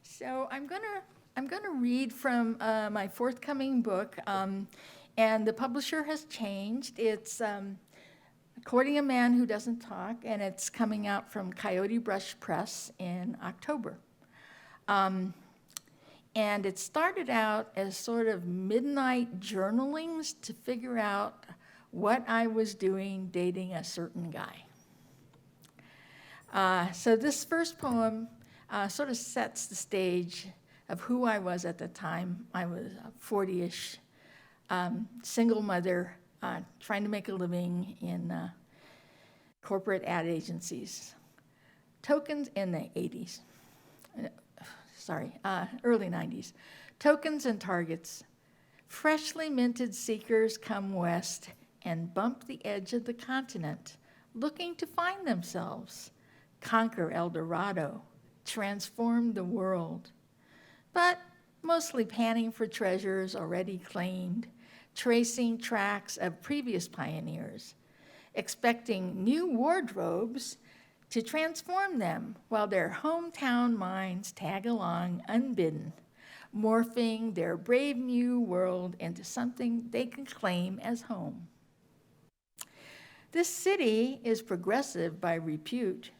So I'm gonna read from my forthcoming book, and the publisher has changed. It's Courting a Man Who Doesn't Talk, and it's coming out from Coyote Brush Press in October. And it started out as sort of midnight journalings to figure out what I was doing dating a certain guy. So this first poem sort of sets the stage of who I was at the time. I was a 40-ish single mother trying to make a living in corporate ad agencies. Tokens in the 80s. Early 90s. Tokens and targets. Freshly minted seekers come west, and bump the edge of the continent, looking to find themselves, conquer El Dorado, transform the world. But mostly panning for treasures already claimed, tracing tracks of previous pioneers, expecting new wardrobes to transform them while their hometown minds tag along unbidden, morphing their brave new world into something they can claim as home. This city is progressive by repute,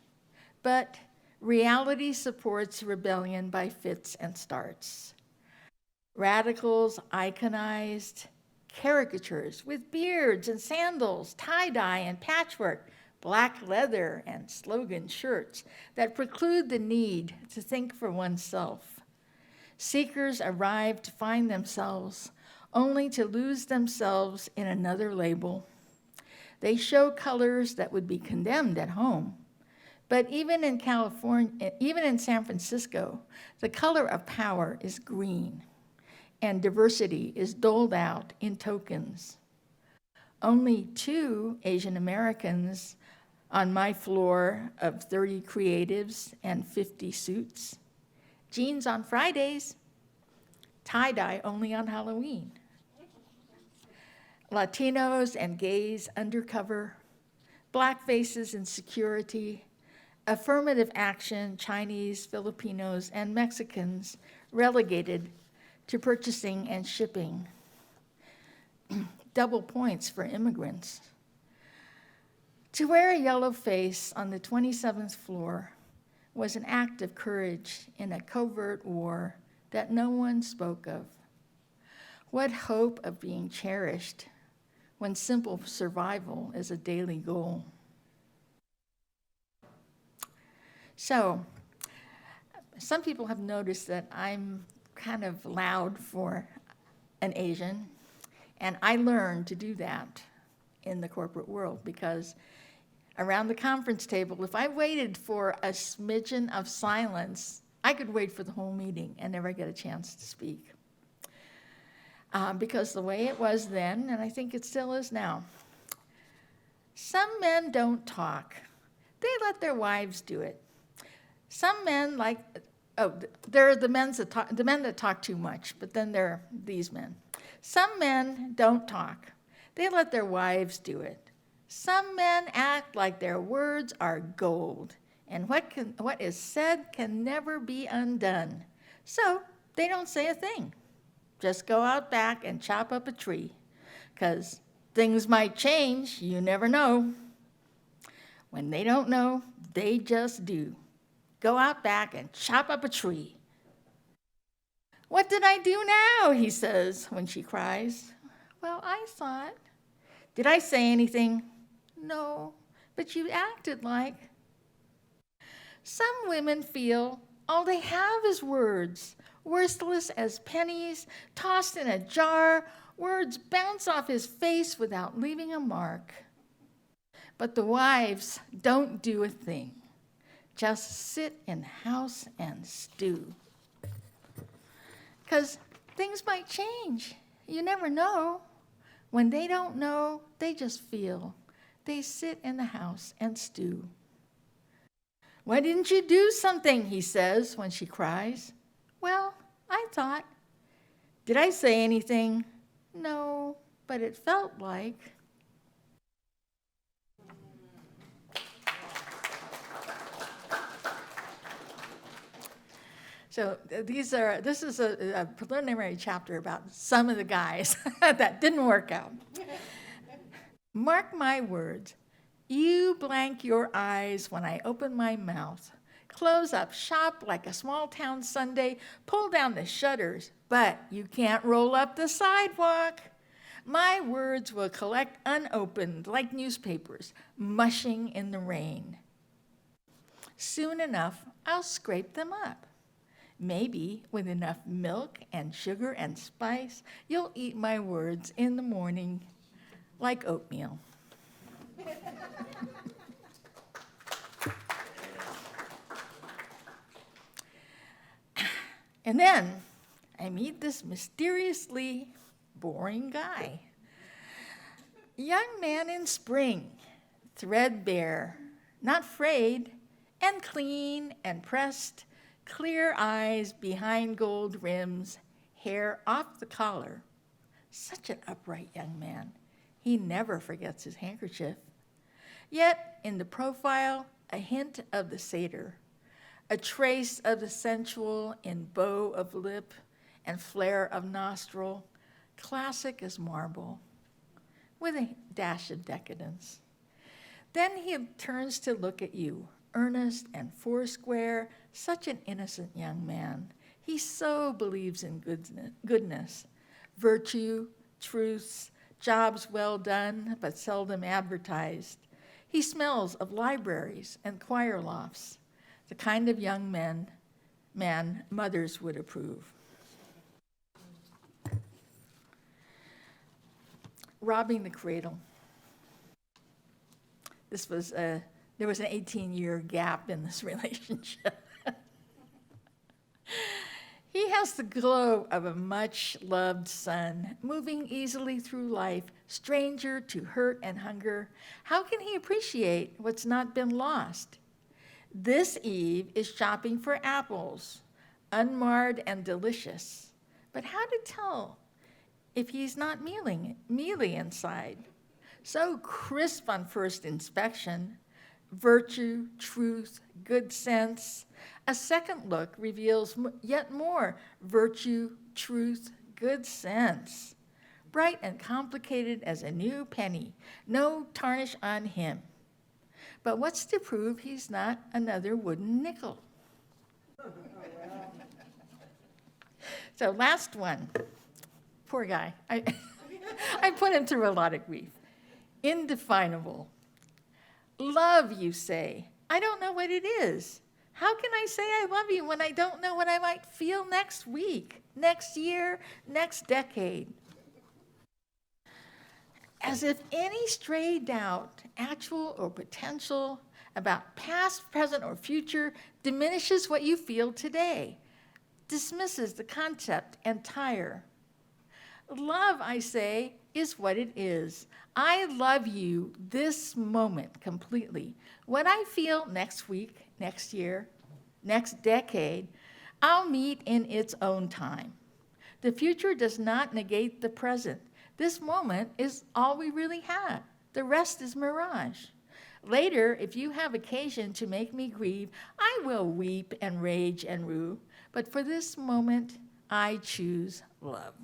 but reality supports rebellion by fits and starts. Radicals iconized caricatures with beards and sandals, tie-dye and patchwork, black leather and slogan shirts that preclude the need to think for oneself. Seekers arrive to find themselves only to lose themselves in another label. They show colors that would be condemned at home. But even in California, even in San Francisco, the color of power is green, and diversity is doled out in tokens. Only 2 Asian Americans on my floor of 30 creatives and 50 suits. Jeans on Fridays, tie-dye only on Halloween. Latinos and gays undercover, black faces in security, affirmative action, Chinese, Filipinos, and Mexicans relegated to purchasing and shipping. Double points for immigrants. To wear a yellow face on the 27th floor was an act of courage in a covert war that no one spoke of. What hope of being cherished when simple survival is a daily goal? So, some people have noticed that I'm kind of loud for an Asian, and I learned to do that in the corporate world because around the conference table, if I waited for a smidgen of silence, I could wait for the whole meeting and never get a chance to speak. Because the way it was then, and I think it still is now, some men don't talk. They let their wives do it. Some men there are the men that talk too much, but then there are these men. Some men don't talk. They let their wives do it. Some men act like their words are gold, and what is said can never be undone. So they don't say a thing. Just go out back and chop up a tree, because things might change, you never know. When they don't know, they just do. Go out back and chop up a tree. What did I do now, he says when she cries. Well, I thought. Did I say anything? No, but you acted like. Some women feel all they have is words, worthless as pennies, tossed in a jar. Words bounce off his face without leaving a mark. But the wives don't do a thing. Just sit in the house and stew. Because things might change. You never know. When they don't know, they just feel. They sit in the house and stew. Why didn't you do something, he says when she cries. Well, I thought. Did I say anything? No, but it felt like. So this is a preliminary chapter about some of the guys that didn't work out. Mark my words, you blank your eyes when I open my mouth. Close up shop like a small town Sunday, pull down the shutters, but you can't roll up the sidewalk. My words will collect unopened like newspapers, mushing in the rain. Soon enough, I'll scrape them up. Maybe with enough milk and sugar and spice, you'll eat my words in the morning like oatmeal. And then I meet this mysteriously boring guy. Young man in spring, threadbare, not frayed, and clean and pressed, clear eyes behind gold rims, hair off the collar. Such an upright young man. He never forgets his handkerchief. Yet, in the profile, a hint of the satyr, a trace of the sensual in bow of lip and flare of nostril, classic as marble, with a dash of decadence. Then he turns to look at you, earnest and foursquare, such an innocent young man. He so believes in goodness, virtue, truths, jobs well done but seldom advertised. He smells of libraries and choir lofts, the kind of young man mothers would approve. Robbing the cradle. There was an 18-year gap in this relationship. He has the glow of a much-loved son, moving easily through life, stranger to hurt and hunger. How can he appreciate what's not been lost? This eve is shopping for apples, unmarred and delicious. But how to tell if he's not mealy inside? So crisp on first inspection, virtue, truth, good sense. A second look reveals yet more virtue, truth, good sense. Bright and complicated as a new penny, no tarnish on him. But what's to prove he's not another wooden nickel? So last one, poor guy. I put him through a lot of grief. Indefinable. Love, you say. I don't know what it is. How can I say I love you when I don't know what I might feel next week, next year, next decade? As if any stray doubt, actual or potential, about past, present, or future diminishes what you feel today, dismisses the concept entire. Love, I say, is what it is. I love you this moment completely. What I feel next week, next year, next decade, I'll meet in its own time. The future does not negate the present. This moment is all we really have. The rest is mirage. Later, if you have occasion to make me grieve, I will weep and rage and rue. But for this moment, I choose love.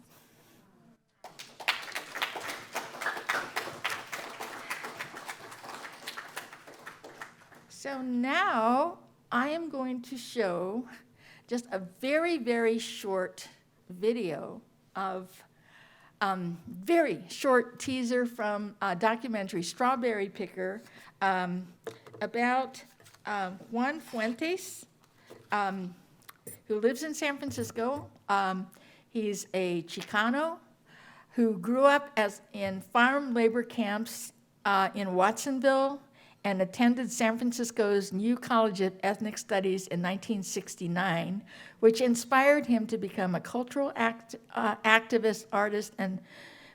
So now I am going to show just a very, very short video of very short teaser from a documentary, Strawberry Picker, about Juan Fuentes, who lives in San Francisco. He's a Chicano who grew up in farm labor camps in Watsonville and attended San Francisco's New College of Ethnic Studies in 1969, which inspired him to become a cultural activist, artist, and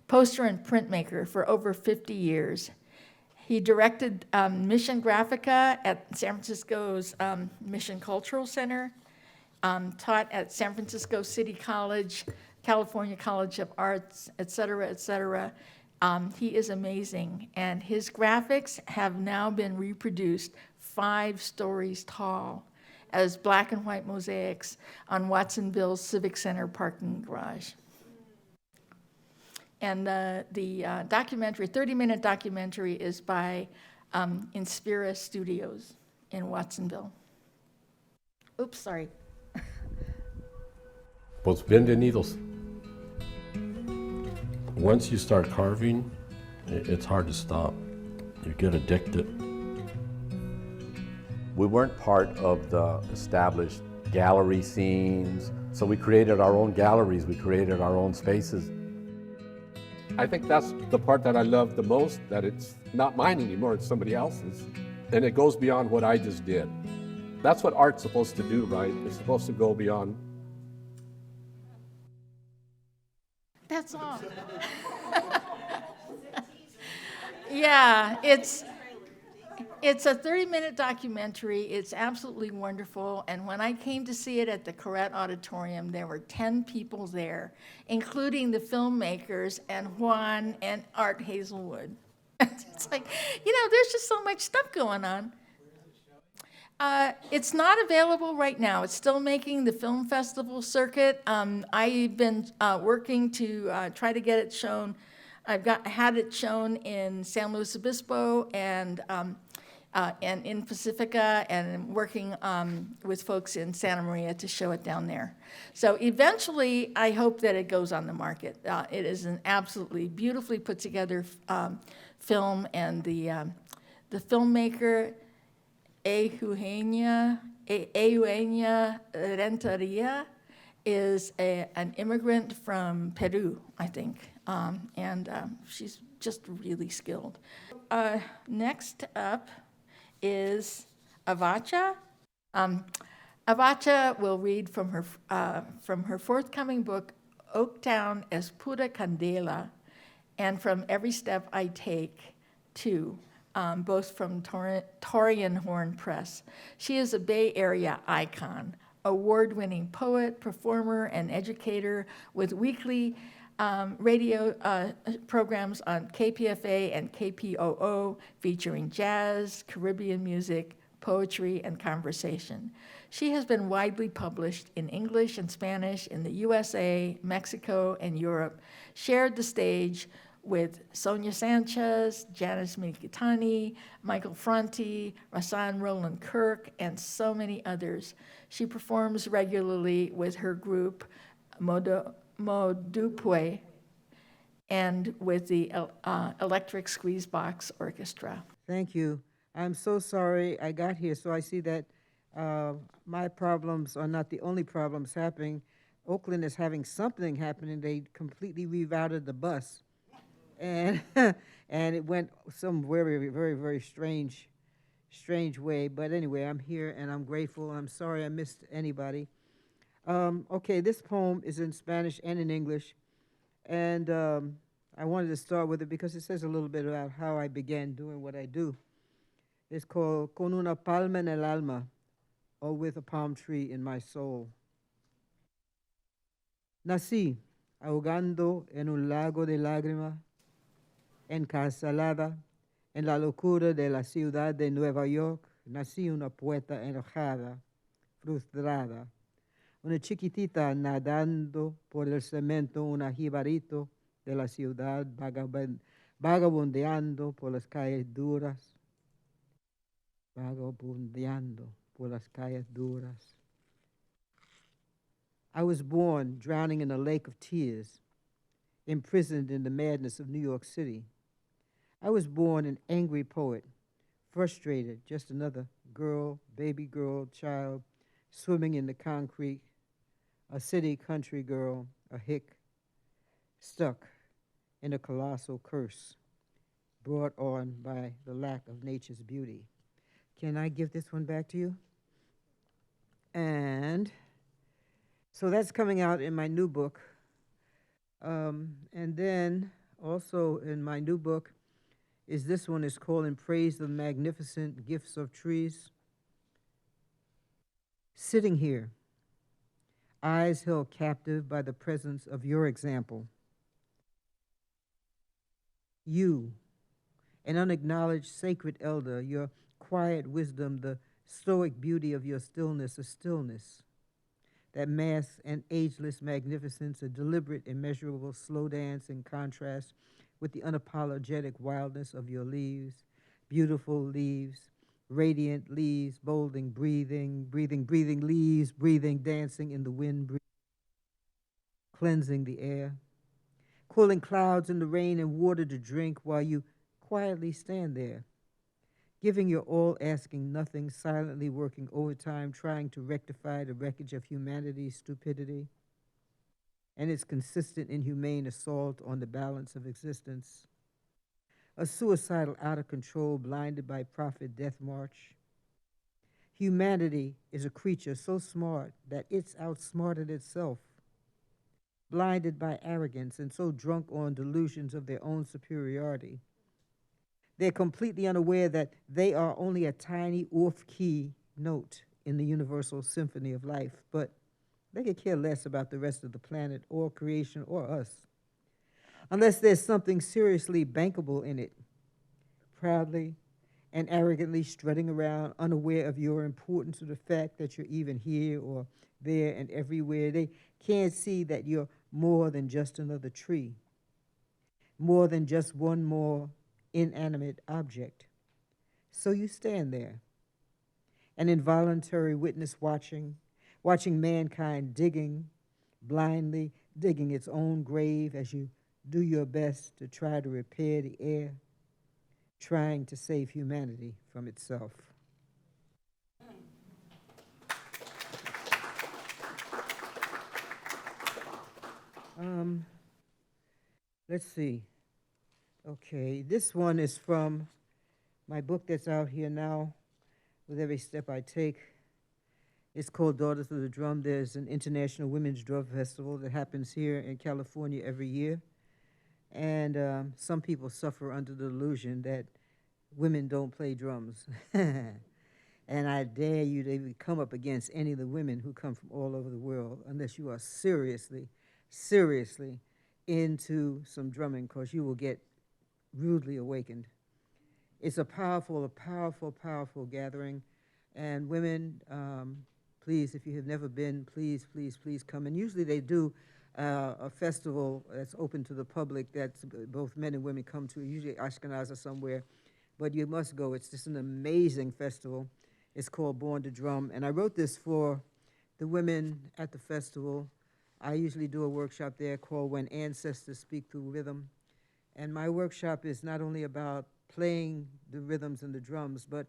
poster and printmaker for over 50 years. He directed Mission Graphica at San Francisco's Mission Cultural Center, taught at San Francisco City College, California College of Arts, et cetera, et cetera. He is amazing, and his graphics have now been reproduced 5 stories tall as black and white mosaics on Watsonville's Civic Center parking garage. And the documentary, 30-minute documentary, is by Inspira Studios in Watsonville. Oops, sorry. Pues bienvenidos. Once you start carving, it's hard to stop. You get addicted. We weren't part of the established gallery scenes, so we created our own galleries, we created our own spaces. I think that's the part that I love the most, that it's not mine anymore, it's somebody else's. And it goes beyond what I just did. That's what art's supposed to do, right? It's supposed to go beyond. That's all. Yeah, it's a 30-minute documentary. It's absolutely wonderful. And when I came to see it at the Correct Auditorium, there were 10 people there, including the filmmakers and Juan and Art Hazelwood. It's like, there's just so much stuff going on. It's not available right now. It's still making the film festival circuit. I've been working to try to get it shown. Had it shown in San Luis Obispo and in Pacifica, and I'm working with folks in Santa Maria to show it down there. So eventually, I hope that it goes on the market. It is an absolutely beautifully put together film, and the filmmaker, Eugenia Renteria, is an immigrant from Peru, I think, and she's just really skilled. Next up is Avacha. Avacha will read from her forthcoming book, Oaktown es Pura Candela, and From Every Step I Take, too. Both from Torian Press. She is a Bay Area icon, award-winning poet, performer, and educator with weekly radio programs on KPFA and KPOO featuring jazz, Caribbean music, poetry, and conversation. She has been widely published in English and Spanish in the USA, Mexico, and Europe, shared the stage with Sonia Sanchez, Janice Mikitani, Michael Franti, Rasan Roland Kirk, and so many others. She performs regularly with her group, Modupwe, and with the Electric Squeezebox Orchestra. Thank you. I'm so sorry I got here, so I see that my problems are not the only problems happening. Oakland is having something happening. They completely rerouted the bus. And and it went some very, very, very strange way. But anyway, I'm here and I'm grateful. I'm sorry I missed anybody. Okay, this poem is in Spanish and in English. And I wanted to start with it because it says a little bit about how I began doing what I do. It's called Con una palma en el alma, or With a Palm Tree in My Soul. Nací ahogando en un lago de lágrimas, encarcelada en la locura de la ciudad de Nueva York. Nací una poeta enojada, frustrada, una chiquitita nadando por el cemento, un jibarito de la ciudad vagabundeando por las calles duras, vagabundeando por las calles duras. I was born drowning in a lake of tears, imprisoned in the madness of New York City. I was born an angry poet, frustrated, just another girl, baby girl, child, swimming in the concrete, a city country girl, a hick, stuck in a colossal curse brought on by the lack of nature's beauty. Can I give this one back to you? And so that's coming out in my new book. And then also in my new book is this one. Is called In Praise of the Magnificent Gifts of Trees. Sitting here, eyes held captive by the presence of your example. You, an unacknowledged sacred elder, your quiet wisdom, the stoic beauty of your stillness, a stillness that masks an ageless magnificence, a deliberate, immeasurable slow dance in contrast with the unapologetic wildness of your leaves, beautiful leaves, radiant leaves, bolding, breathing, leaves, breathing, dancing in the wind, cleansing the air, cooling clouds in the rain and water to drink while you quietly stand there, giving your all, asking nothing, silently working overtime, trying to rectify the wreckage of humanity's stupidity and its consistent inhumane assault on the balance of existence. A suicidal, out of control, blinded by profit death march. Humanity is a creature so smart that it's outsmarted itself, blinded by arrogance and so drunk on delusions of their own superiority, They're completely unaware that they are only a tiny off-key note in the universal symphony of life, but they could care less about the rest of the planet or creation or us, unless there's something seriously bankable in it. Proudly and arrogantly strutting around, unaware of your importance or the fact that you're even here or there and everywhere. They can't see that you're more than just another tree, more than just one more inanimate object. So you stand there, an involuntary witness watching mankind digging, blindly digging its own grave as you do your best to try to repair the air, trying to save humanity from itself. Let's see. Okay, this one is from my book that's out here now, With Every Step I Take. It's called Daughters of the Drum. There's an International Women's Drum Festival that happens here in California every year. And some people suffer under the illusion that women don't play drums. And I dare you to come up against any of the women who come from all over the world, unless you are seriously, seriously into some drumming, because you will get rudely awakened. It's a powerful, powerful gathering. And women, please, if you have never been, please, please, please come. And usually they do a festival that's open to the public that both men and women come to, usually Ashkenaz or somewhere, but you must go. It's just an amazing festival. It's called Born to Drum, and I wrote this for the women at the festival. I usually do a workshop there called When Ancestors Speak Through Rhythm, and my workshop is not only about playing the rhythms and the drums, but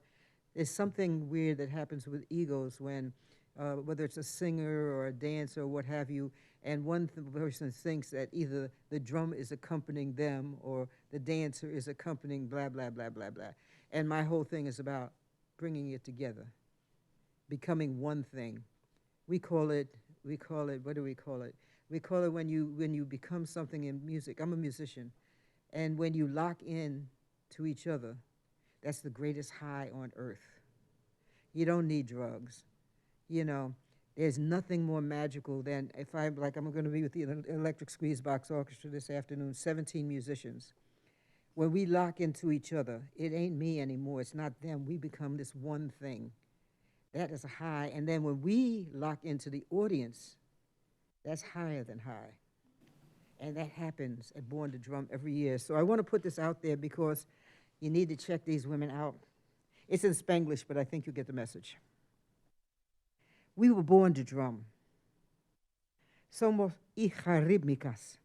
there's something weird that happens with egos when, whether it's a singer or a dancer or what have you, and one person thinks that either the drum is accompanying them or the dancer is accompanying blah, blah, blah, blah, blah. And my whole thing is about bringing it together, becoming one thing. We call it, what do we call it? We call it when you become something in music. I'm a musician. And when you lock in to each other, that's the greatest high on earth. You don't need drugs. You know, there's nothing more magical than I'm going to be with the Electric Squeeze Box Orchestra this afternoon, 17 musicians. When we lock into each other, it ain't me anymore, it's not them, we become this one thing. That is a high, and then when we lock into the audience, that's higher than high. And that happens at Born to Drum every year. So I want to put this out there because you need to check these women out. It's in Spanglish, but I think you get the message. We were born to drum. Somos hijas rítmicas.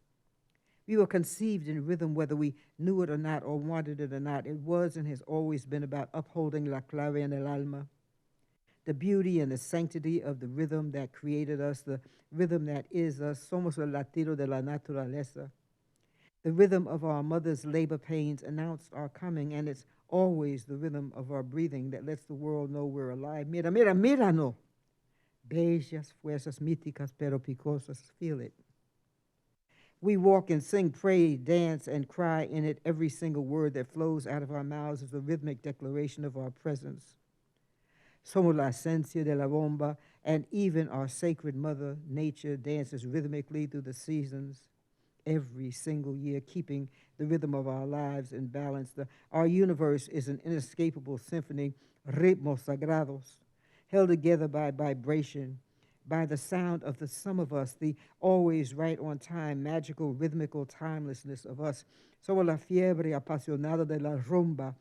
We were conceived in rhythm whether we knew it or not or wanted it or not. It was and has always been about upholding la clave en el alma, the beauty and the sanctity of the rhythm that created us, the rhythm that is us. Somos el latido de la naturaleza. The rhythm of our mother's labor pains announced our coming, and it's always the rhythm of our breathing that lets the world know we're alive. Mira, mira, mira, no. Bellas fuerzas míticas pero picosas, feel it. We walk and sing, pray, dance, and cry in it. Every single word that flows out of our mouths is a rhythmic declaration of our presence. Somos la esencia de la bomba, and even our sacred mother, nature, dances rhythmically through the seasons every single year, keeping the rhythm of our lives in balance. Our universe is an inescapable symphony, ritmos sagrados, held together by vibration, by the sound of the sum of us, the always right on time, magical, rhythmical timelessness of us. Somos la fiebre apasionada de la rumba.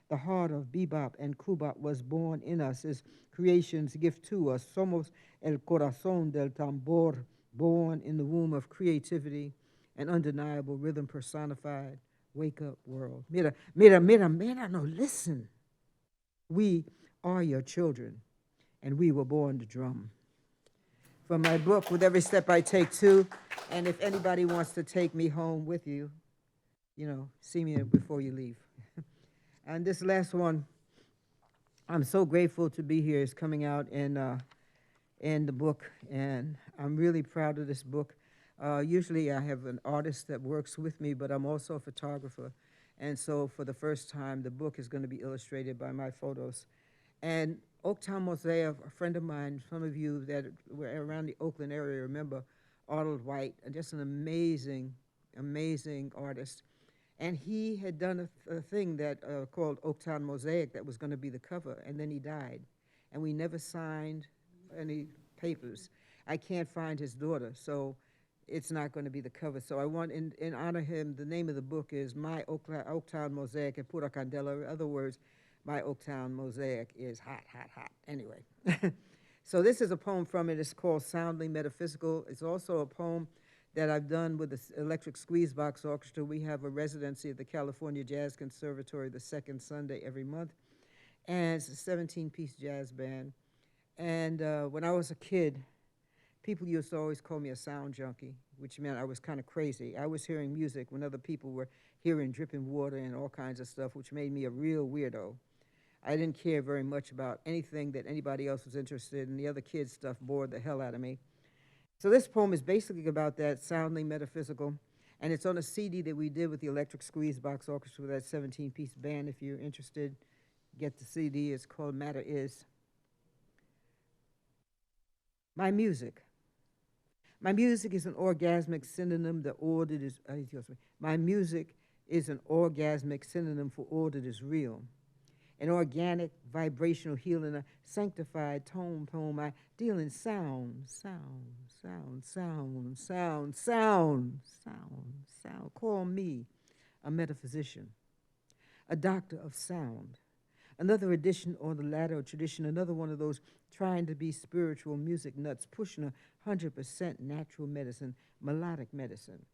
The heart of bebop and kubop was born in us, is creation's gift to us. Somos el corazón del tambor, born in the womb of creativity and undeniable rhythm personified. Wake up, world. Mira, mira, mira, mira, no, listen. We are your children, and we were born to drum. From my book, With Every Step I Take Two, and if anybody wants to take me home with you, you know, see me before you leave. And this last one, I'm so grateful to be here. It's coming out in the book, and I'm really proud of this book. Usually I have an artist that works with me, but I'm also a photographer. And so for the first time, the book is going to be illustrated by my photos. And Oaktown Mosaic, a friend of mine, some of you that were around the Oakland area remember Arnold White, just an amazing, amazing artist. And he had done a thing that called Oaktown Mosaic that was going to be the cover, and then he died. And we never signed any papers. I can't find his daughter, so it's not going to be the cover. So I want, in honor of him, the name of the book is My Oaktown Mosaic at Pura Candela. In other words, my Oaktown Mosaic is hot, hot, hot. Anyway. So this is a poem from it. It's called Soundly Metaphysical. It's also a poem that I've done with the Electric Squeezebox Orchestra. We have a residency at the California Jazz Conservatory the second Sunday every month. And it's a 17-piece jazz band. And when I was a kid, people used to always call me a sound junkie, which meant I was kind of crazy. I was hearing music when other people were hearing dripping water and all kinds of stuff, which made me a real weirdo. I didn't care very much about anything that anybody else was interested in. The other kids' stuff bored the hell out of me. So this poem is basically about that, Soundly Metaphysical, and it's on a CD that we did with the Electric Squeezebox Orchestra with that 17-piece band. If you're interested, get the CD. It's called Matter Is. My music. My music is an orgasmic synonym. The order is, my music is an orgasmic synonym for all that is real. An organic, vibrational healing, a sanctified tone poem. I deal in sound, sound, sound, sound, sound, sound, sound, sound. Call me a metaphysician, a doctor of sound. Another edition or the latter tradition, another one of those trying to be spiritual music nuts, pushing 100% natural medicine, melodic medicine.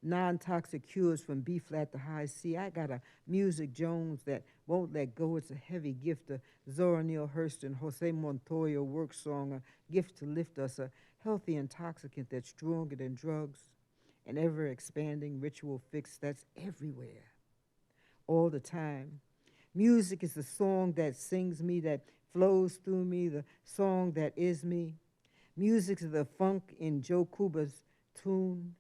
Non-toxic cures from B-flat to high C. I got a music Jones that won't let go. It's a heavy gift. A Zora Neale Hurston, Jose Montoya work song, a gift to lift us, a healthy intoxicant that's stronger than drugs, an ever-expanding ritual fix that's everywhere, all the time. Music is the song that sings me, that flows through me, the song that is me. Music is the funk in Joe Cuba's tune.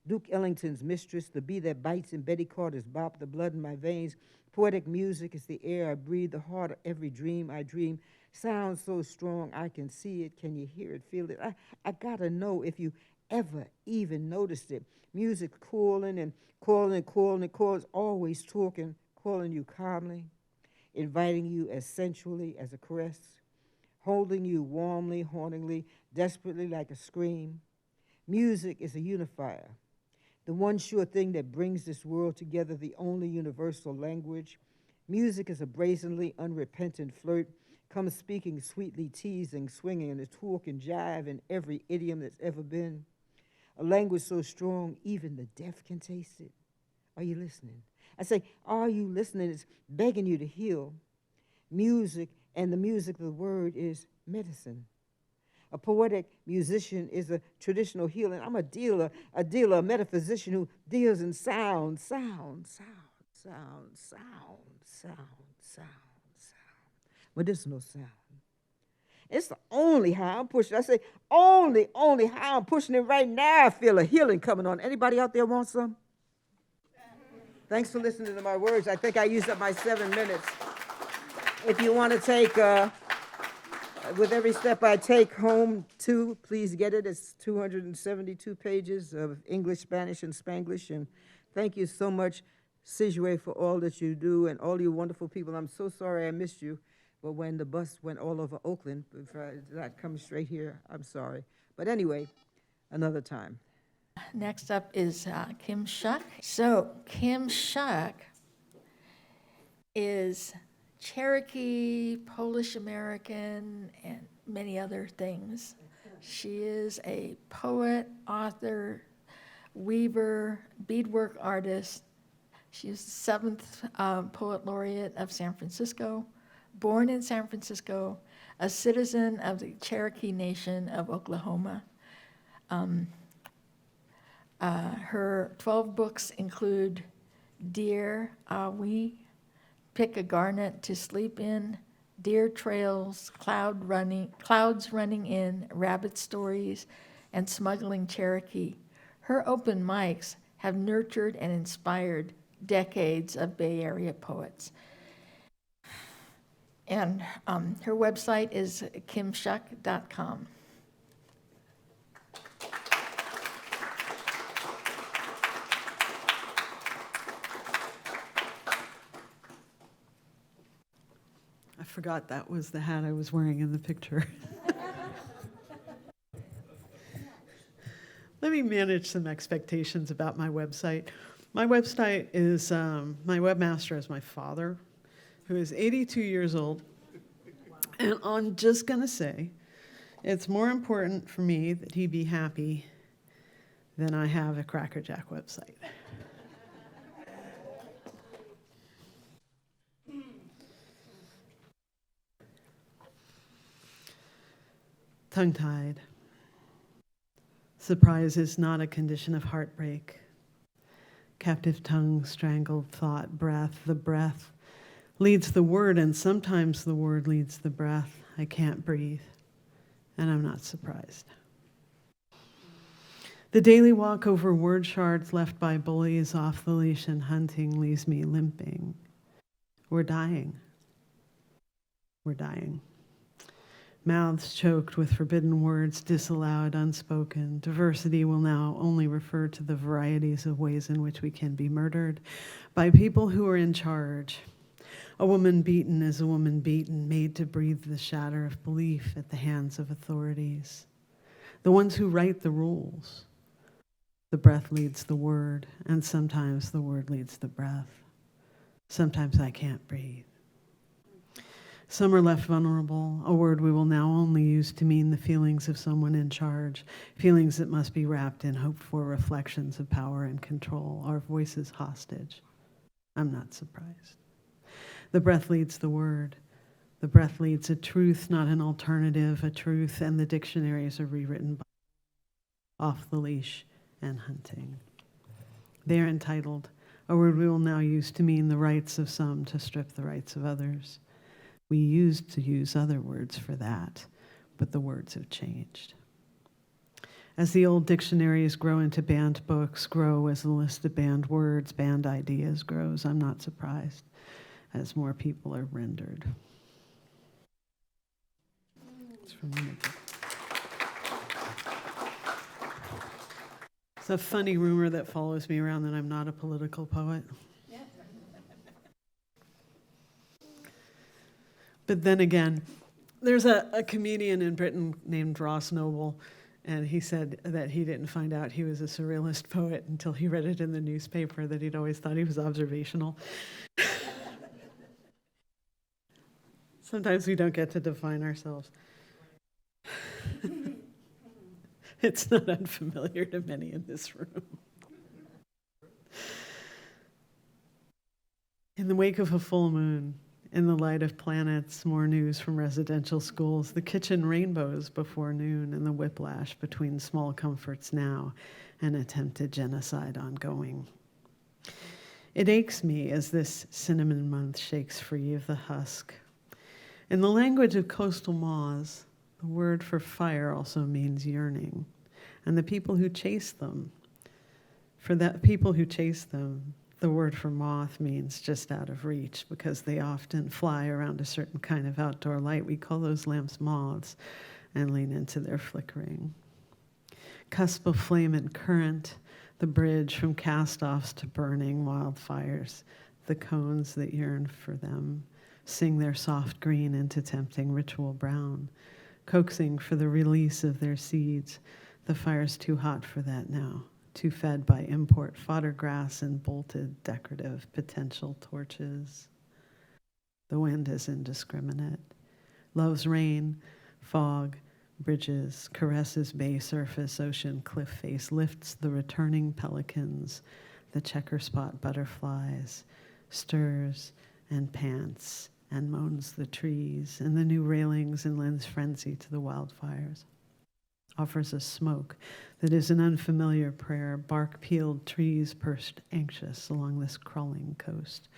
Duke Ellington's Mistress, the bee that bites in Betty Carter's bop, the blood in my veins. Poetic music is the air I breathe, the heart of every dream I dream. Sounds so strong I can see it. Can you hear it, feel it? I gotta know if you ever even noticed it. Music calling and calling and calling and calling, always talking, calling you calmly, inviting you as sensually as a caress, holding you warmly, hauntingly, desperately like a scream. Music is a unifier. The one sure thing that brings this world together, the only universal language. Music is a brazenly unrepentant flirt, comes speaking sweetly, teasing, swinging, and a talk and jive in every idiom that's ever been. A language so strong, even the deaf can taste it. Are you listening? I say, are you listening? It's begging you to heal. Music, and the music of the word is medicine. A poetic musician is a traditional healer. I'm a dealer, a metaphysician who deals in sound, sound, sound, sound, sound, sound, sound, sound, medicinal sound. It's the only how I'm pushing. I say, only how I'm pushing it right now. I feel a healing coming on. Anybody out there want some? Thanks for listening to my words. I think I used up my 7 minutes. If you want to take, with every step I take home too, please get it. It's 272 pages of English, Spanish, and Spanglish. And thank you so much, Shizue, for all that you do and all you wonderful people. I'm so sorry I missed you. But when the bus went all over Oakland, that comes straight here, I'm sorry. But anyway, another time. Next up is Kim Shuck. So Kim Shuck is Cherokee, Polish American, and many other things. She is a poet, author, weaver, beadwork artist. She is the 7th Poet Laureate of San Francisco, born in San Francisco, a citizen of the Cherokee Nation of Oklahoma. Her 12 books include Dear Awi, Pick a Garnet to Sleep In, Deer Trails, Clouds Running In, Rabbit Stories, and Smuggling Cherokee. Her open mics have nurtured and inspired decades of Bay Area poets. And her website is kimshuck.com. I forgot that was the hat I was wearing in the picture. Let me manage some expectations about my website. My website is, my webmaster is my father, who is 82 years old. And I'm just going to say, it's more important for me that he be happy than I have a Cracker Jack website. Tongue-tied. Surprise is not a condition of heartbreak. Captive tongue, strangled thought, breath. The breath leads the word, and sometimes the word leads the breath. I can't breathe, and I'm not surprised. The daily walk over word shards left by bullies off the leash and hunting leaves me limping. We're dying. We're dying. Mouths choked with forbidden words, disallowed, unspoken. Diversity will now only refer to the varieties of ways in which we can be murdered by people who are in charge. A woman beaten is a woman beaten, made to breathe the shatter of belief at the hands of authorities. The ones who write the rules. The breath leads the word, and sometimes the word leads the breath. Sometimes I can't breathe. Some are left vulnerable, a word we will now only use to mean the feelings of someone in charge, feelings that must be wrapped in hoped-for reflections of power and control, our voices hostage. I'm not surprised. The breath leads the word. The breath leads a truth, not an alternative, a truth, and the dictionaries are rewritten by off the leash and hunting. They are entitled, a word we will now use to mean the rights of some to strip the rights of others. We used to use other words for that, but the words have changed. As the old dictionaries grow into banned books, grow as the list of banned words, banned ideas grows, I'm not surprised as more people are rendered. It's from Mikell. It's a funny rumor that follows me around that I'm not a political poet. But then again, there's a comedian in Britain named Ross Noble, and he said that he didn't find out he was a surrealist poet until he read it in the newspaper, that he'd always thought he was observational. Sometimes we don't get to define ourselves. It's not unfamiliar to many in this room. In the wake of a full moon, in the light of planets, more news from residential schools, the kitchen rainbows before noon, and the whiplash between small comforts now and attempted genocide ongoing. It aches me as this cinnamon month shakes free of the husk. In the language of coastal moths, the word for fire also means yearning, and the people who chase them, the word for moth means just out of reach because they often fly around a certain kind of outdoor light. We call those lamps moths and lean into their flickering. Cusp of flame and current, the bridge from cast-offs to burning wildfires, the cones that yearn for them, sing their soft green into tempting ritual brown, coaxing for the release of their seeds. The fire's too hot for that now. Too fed by import fodder grass and bolted decorative potential torches. The wind is indiscriminate. Loves rain, fog, bridges, caresses bay surface, ocean cliff face, lifts the returning pelicans, the checker spot butterflies, stirs and pants and moans the trees and the new railings and lends frenzy to the wildfires. Offers a smoke that is an unfamiliar prayer, bark-peeled trees perched anxious along this crawling coast,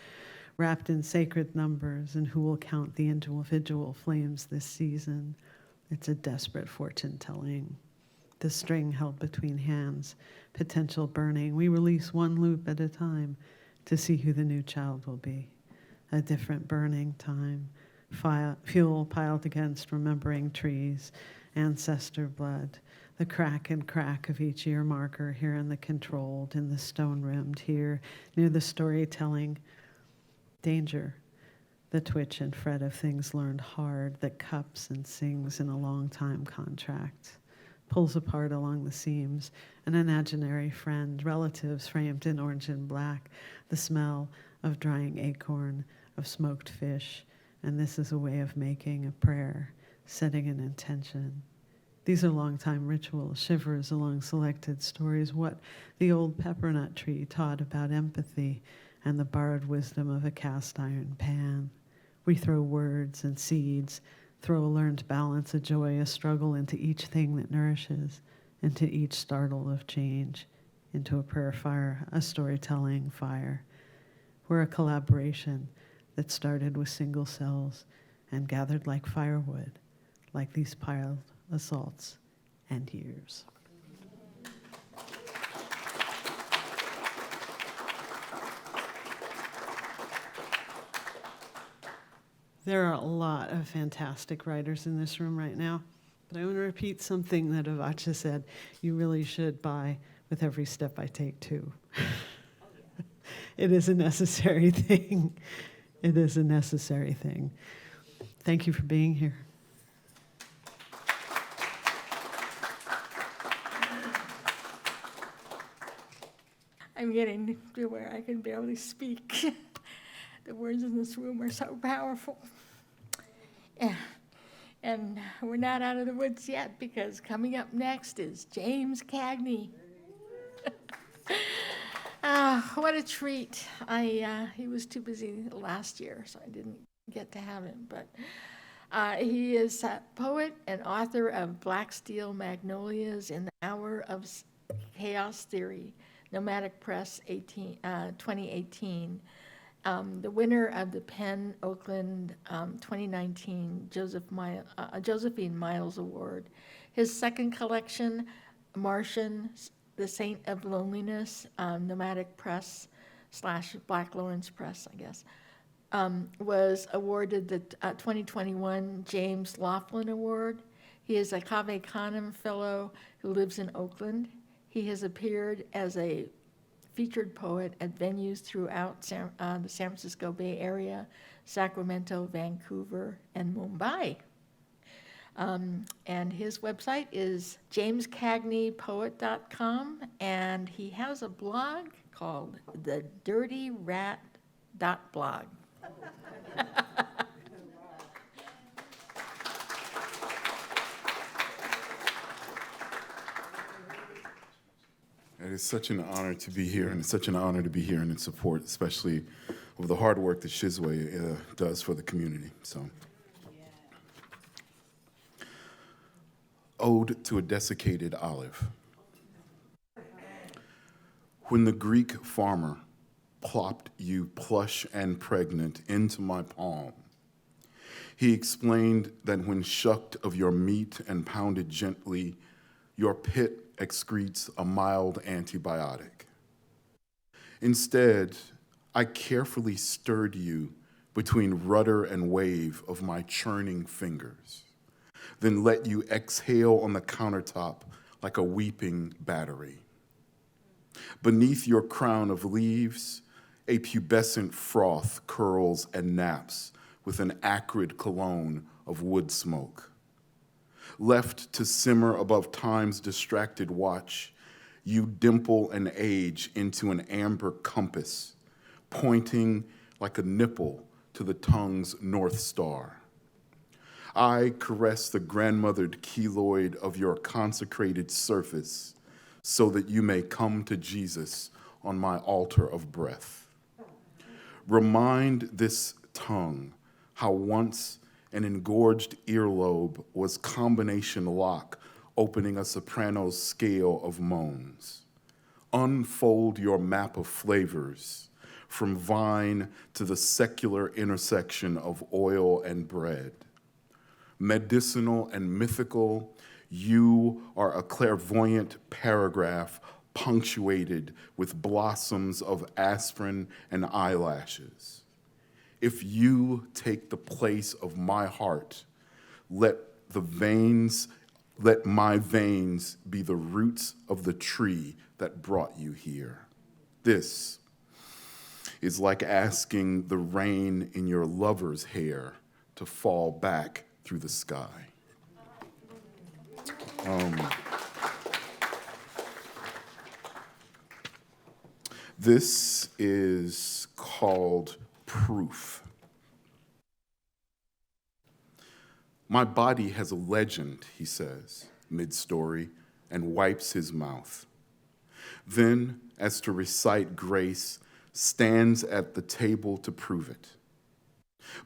wrapped in sacred numbers, and who will count the individual flames this season. It's a desperate fortune-telling. The string held between hands, potential burning. We release one loop at a time, to see who the new child will be. A different burning time, fuel piled against remembering trees, ancestor blood, the crack and crack of each ear marker here in the controlled, in the stone-rimmed, here near the storytelling. Danger, the twitch and fret of things learned hard that cups and sings in a long-time contract, pulls apart along the seams, an imaginary friend, relatives framed in orange and black, the smell of drying acorn, of smoked fish, and this is a way of making a prayer, setting an intention. These are long-time rituals, shivers along selected stories, what the old peppernut tree taught about empathy and the borrowed wisdom of a cast iron pan. We throw words and seeds, throw a learned balance, a joy, a struggle into each thing that nourishes, into each startle of change, into a prayer fire, a storytelling fire. We're a collaboration that started with single cells and gathered like firewood, like these piled assaults and years. There are a lot of fantastic writers in this room right now, but I want to repeat something that Avacha said. You really should buy With Every Step I Take Two. It is a necessary thing. It is a necessary thing. Thank you for being here. I'm getting to where I can barely speak. The words in this room are so powerful. Yeah. And we're not out of the woods yet, because coming up next is James Cagney. What a treat. He was too busy last year, so I didn't get to have him. But he is a poet and author of Black Steel Magnolias in the Hour of Chaos Theory, Nomadic Press 2018. The winner of the PEN Oakland 2019 Josephine Miles Award. His second collection, Martian, The Saint of Loneliness, Nomadic Press / Black Lawrence Press, I guess, was awarded the 2021 James Laughlin Award. He is a Cave Canem fellow who lives in Oakland. He has appeared as a featured poet at venues throughout the San Francisco Bay Area, Sacramento, Vancouver, and Mumbai. And his website is jamescagneypoet.com, and he has a blog called The Dirty Rat.blog. It is such an honor to be here, and it's such an honor to be here and in support, especially of the hard work that Shizue does for the community. So, Ode to a Desiccated Olive. When the Greek farmer plopped you plush and pregnant into my palm, he explained that when shucked of your meat and pounded gently, your pit excretes a mild antibiotic. Instead, I carefully stirred you between rudder and wave of my churning fingers, then let you exhale on the countertop like a weeping battery. Beneath your crown of leaves, a pubescent froth curls and naps with an acrid cologne of wood smoke. Left to simmer above time's distracted watch, you dimple and age into an amber compass, pointing like a nipple to the tongue's North Star. I caress the grandmothered keloid of your consecrated surface so that you may come to Jesus on my altar of breath. Remind this tongue how once an engorged earlobe was combination lock, opening a soprano's scale of moans. Unfold your map of flavors, from vine to the secular intersection of oil and bread. Medicinal and mythical, you are a clairvoyant paragraph punctuated with blossoms of aspirin and eyelashes. If you take the place of my heart, let my veins be the roots of the tree that brought you here. This is like asking the rain in your lover's hair to fall back through the sky. This is called Proof. My body has a legend, he says, mid-story, and wipes his mouth. Then, as to recite grace, stands at the table to prove it.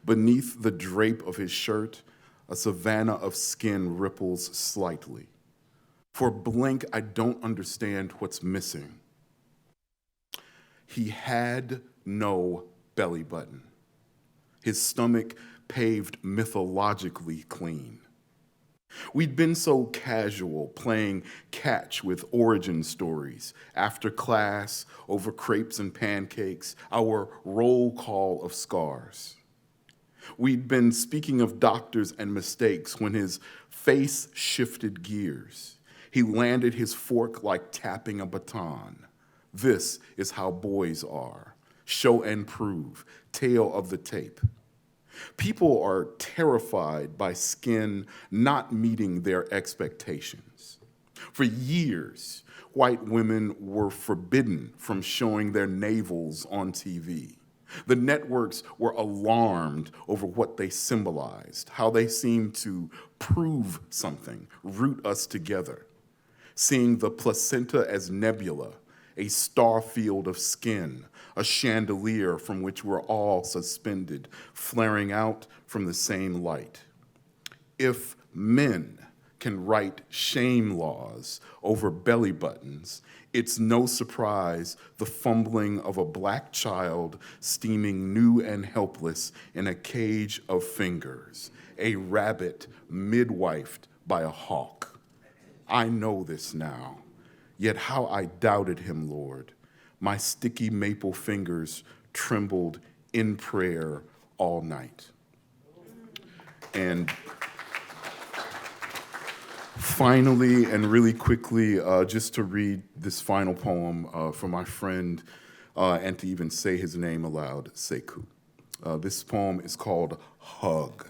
Beneath the drape of his shirt, a savanna of skin ripples slightly. For a blink, I don't understand what's missing. He had no belly button. His stomach paved mythologically clean. We'd been so casual, playing catch with origin stories, after class, over crepes and pancakes, our roll call of scars. We'd been speaking of doctors and mistakes when his face shifted gears. He landed his fork like tapping a baton. This is how boys are. Show and prove, tale of the tape. People are terrified by skin not meeting their expectations. For years, white women were forbidden from showing their navels on TV. The networks were alarmed over what they symbolized, how they seemed to prove something, root us together. Seeing the placenta as nebula, a star field of skin, a chandelier from which we're all suspended, flaring out from the same light. If men can write shame laws over belly buttons, it's no surprise the fumbling of a black child steaming new and helpless in a cage of fingers, a rabbit midwifed by a hawk. I know this now, yet how I doubted him, Lord. My sticky maple fingers trembled in prayer all night. And finally, and really quickly, just to read this final poem from my friend, and to even say his name aloud, Sekou. This poem is called Hug.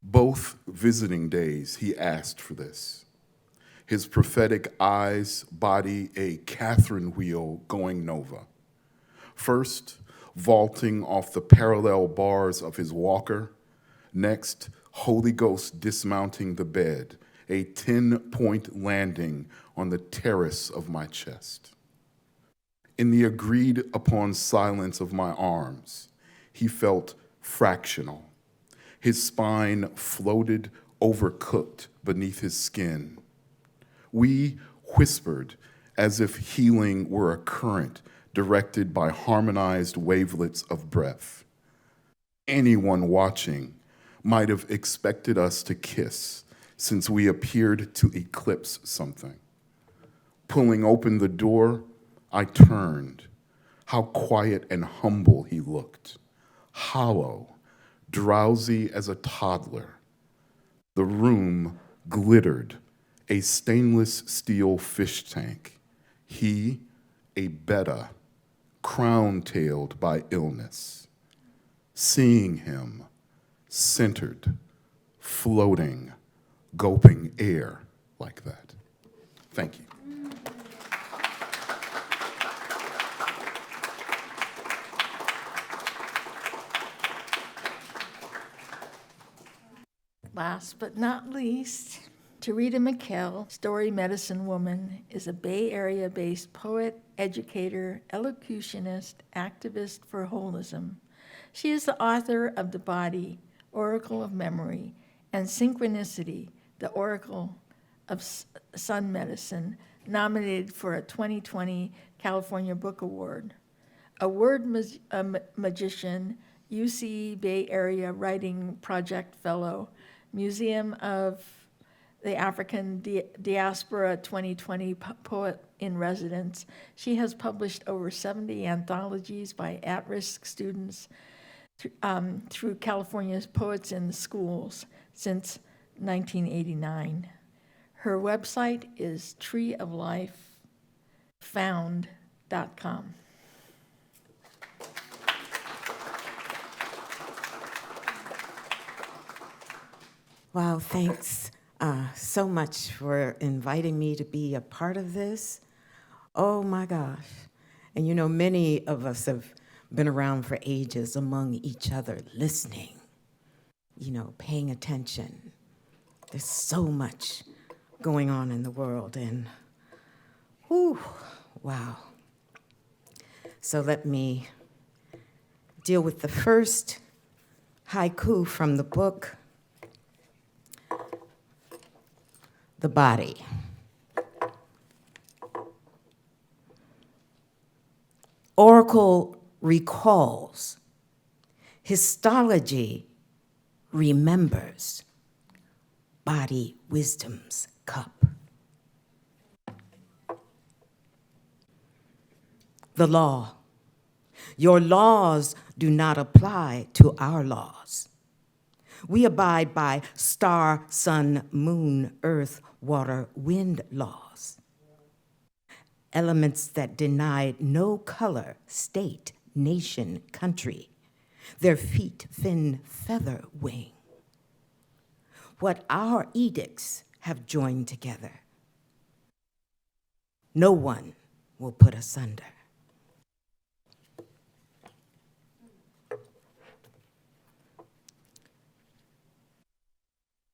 Both visiting days, he asked for this. His prophetic eyes body a Catherine wheel going nova. First, vaulting off the parallel bars of his walker. Next, Holy Ghost dismounting the bed, a 10-point landing on the terrace of my chest. In the agreed upon silence of my arms, he felt fractional. His spine floated overcooked beneath his skin. We whispered as if healing were a current directed by harmonized wavelets of breath. Anyone watching might have expected us to kiss, since we appeared to eclipse something. Pulling open the door, I turned. How quiet and humble he looked. Hollow, drowsy as a toddler. The room glittered, a stainless steel fish tank. He, a betta, crown-tailed by illness. Seeing him, centered, floating, gulping air like that. Thank you. Last but not least, Tureeda Mikell, story medicine woman, is a Bay Area-based poet, educator, elocutionist, activist for holism. She is the author of The Body, Oracle of Memory, and Synchronicity, the Oracle of Sun Medicine, nominated for a 2020 California Book Award. A word magician, UC Bay Area Writing Project Fellow, Museum of the African Diaspora 2020 Poet in Residence. She has published over 70 anthologies by at-risk students through California's Poets in the Schools since 1989. Her website is treeoflifefound.com. Wow, thanks so much for inviting me to be a part of this. Oh my gosh. And you know, many of us have been around for ages among each other, listening, you know, paying attention. There's so much going on in the world, and whew, wow. So let me deal with the first haiku from the book, The Body. Oracle recalls, histology remembers, body wisdom's cup. The law. Your laws do not apply to our laws. We abide by star, sun, moon, earth, water, wind laws. Elements that denied no color, state, nation, country, their feet, fin, feather, wing. What our edicts have joined together, no one will put asunder.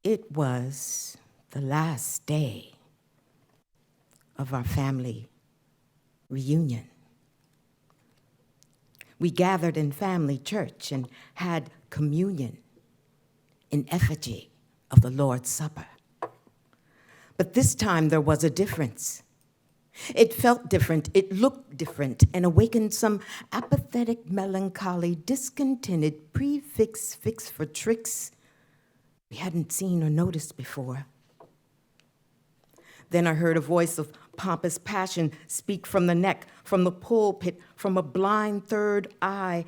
It was the last day of our family reunion. We gathered in family church and had communion in effigy of the Lord's Supper. But this time there was a difference. It felt different, it looked different, and awakened some apathetic, melancholy, discontented prefix fix for tricks we hadn't seen or noticed before. Then I heard a voice of pompous passion speak from the neck, from the pulpit, from a blind third eye,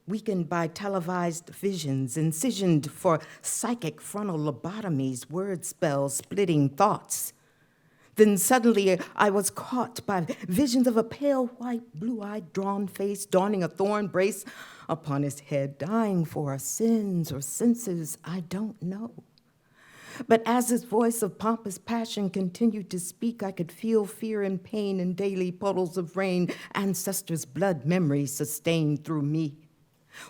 weakened by televised visions, incisioned for psychic frontal lobotomies, word spells, splitting thoughts. Then suddenly I was caught by visions of a pale, white, blue-eyed, drawn face, donning a thorn brace upon his head, dying for our sins or senses, I don't know. But as his voice of pompous passion continued to speak, I could feel fear and pain in daily puddles of rain, ancestors' blood memories sustained through me.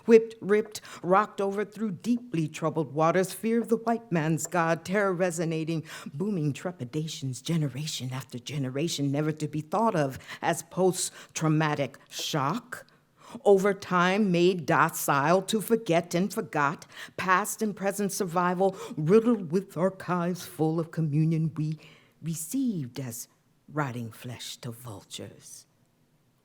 Whipped, ripped, rocked over through deeply troubled waters, fear of the white man's God, terror resonating, booming trepidations, generation after generation, never to be thought of as post-traumatic shock. Over time, made docile to forget and forgot, past and present survival, riddled with archives full of communion we received as rotting flesh to vultures.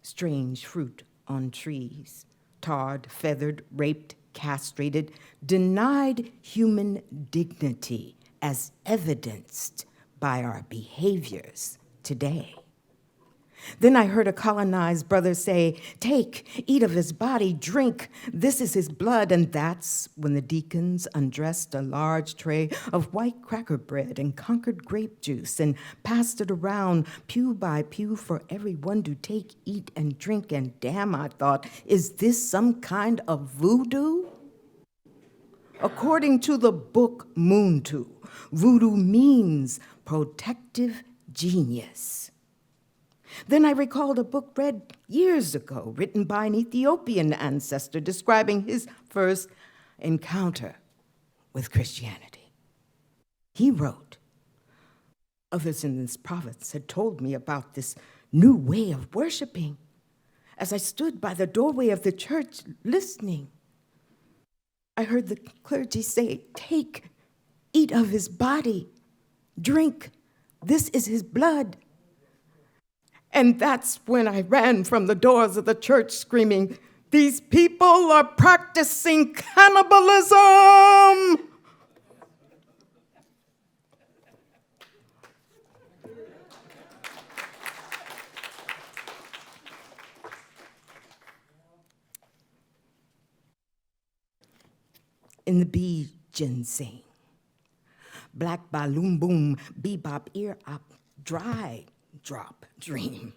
Strange fruit on trees, tarred, feathered, raped, castrated, denied human dignity as evidenced by our behaviors today. Then I heard a colonized brother say, "Take, eat of his body, drink, this is his blood." And that's when the deacons undressed a large tray of white cracker bread and Concord grape juice and passed it around pew by pew for everyone to take, eat, and drink. And damn, I thought, is this some kind of voodoo? According to the book Muntu, voodoo means protective genius. Then I recalled a book read years ago, written by an Ethiopian ancestor describing his first encounter with Christianity. He wrote, "Others in this province had told me about this new way of worshiping as I stood by the doorway of the church listening. I heard the clergy say, 'Take, eat of his body, drink, this is his blood.' And that's when I ran from the doors of the church screaming, 'These people are practicing cannibalism!'" in the bee ginseng. Black balloon boom, bebop ear up, dry drop dream.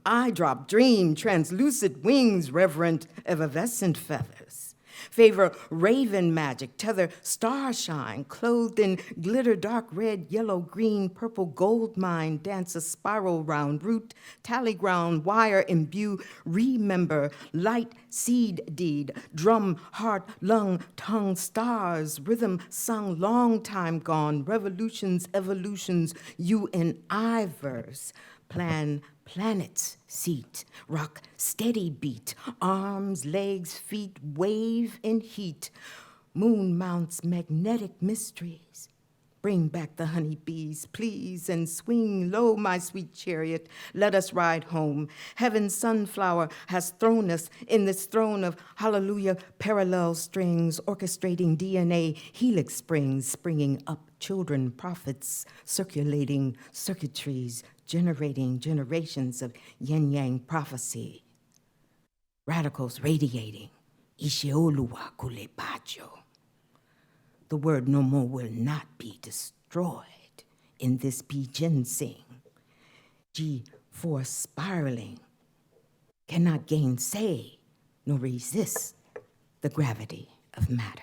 I drop dream, translucid wings, reverent evanescent feathers. Favor raven magic, tether starshine, clothed in glitter dark red, yellow, green, purple, gold mine, dance a spiral round root, tally ground, wire imbue, remember, light seed deed, drum, heart, lung, tongue, stars, rhythm sung long time gone, revolutions, evolutions, you and I verse, plan planets seat, rock steady beat, arms, legs, feet, wave in heat, moon mounts magnetic mysteries. Bring back the honeybees, please, and swing low, my sweet chariot. Let us ride home. Heaven's sunflower has thrown us in this throne of hallelujah, parallel strings, orchestrating DNA, helix springs, springing up children, prophets, circulating circuitries, generating generations of yin-yang prophecy. Radicals radiating, Ishiolua kulepacho. The word no more will not be destroyed in this bee ginseng. G-force spiraling cannot gainsay nor resist the gravity of matter.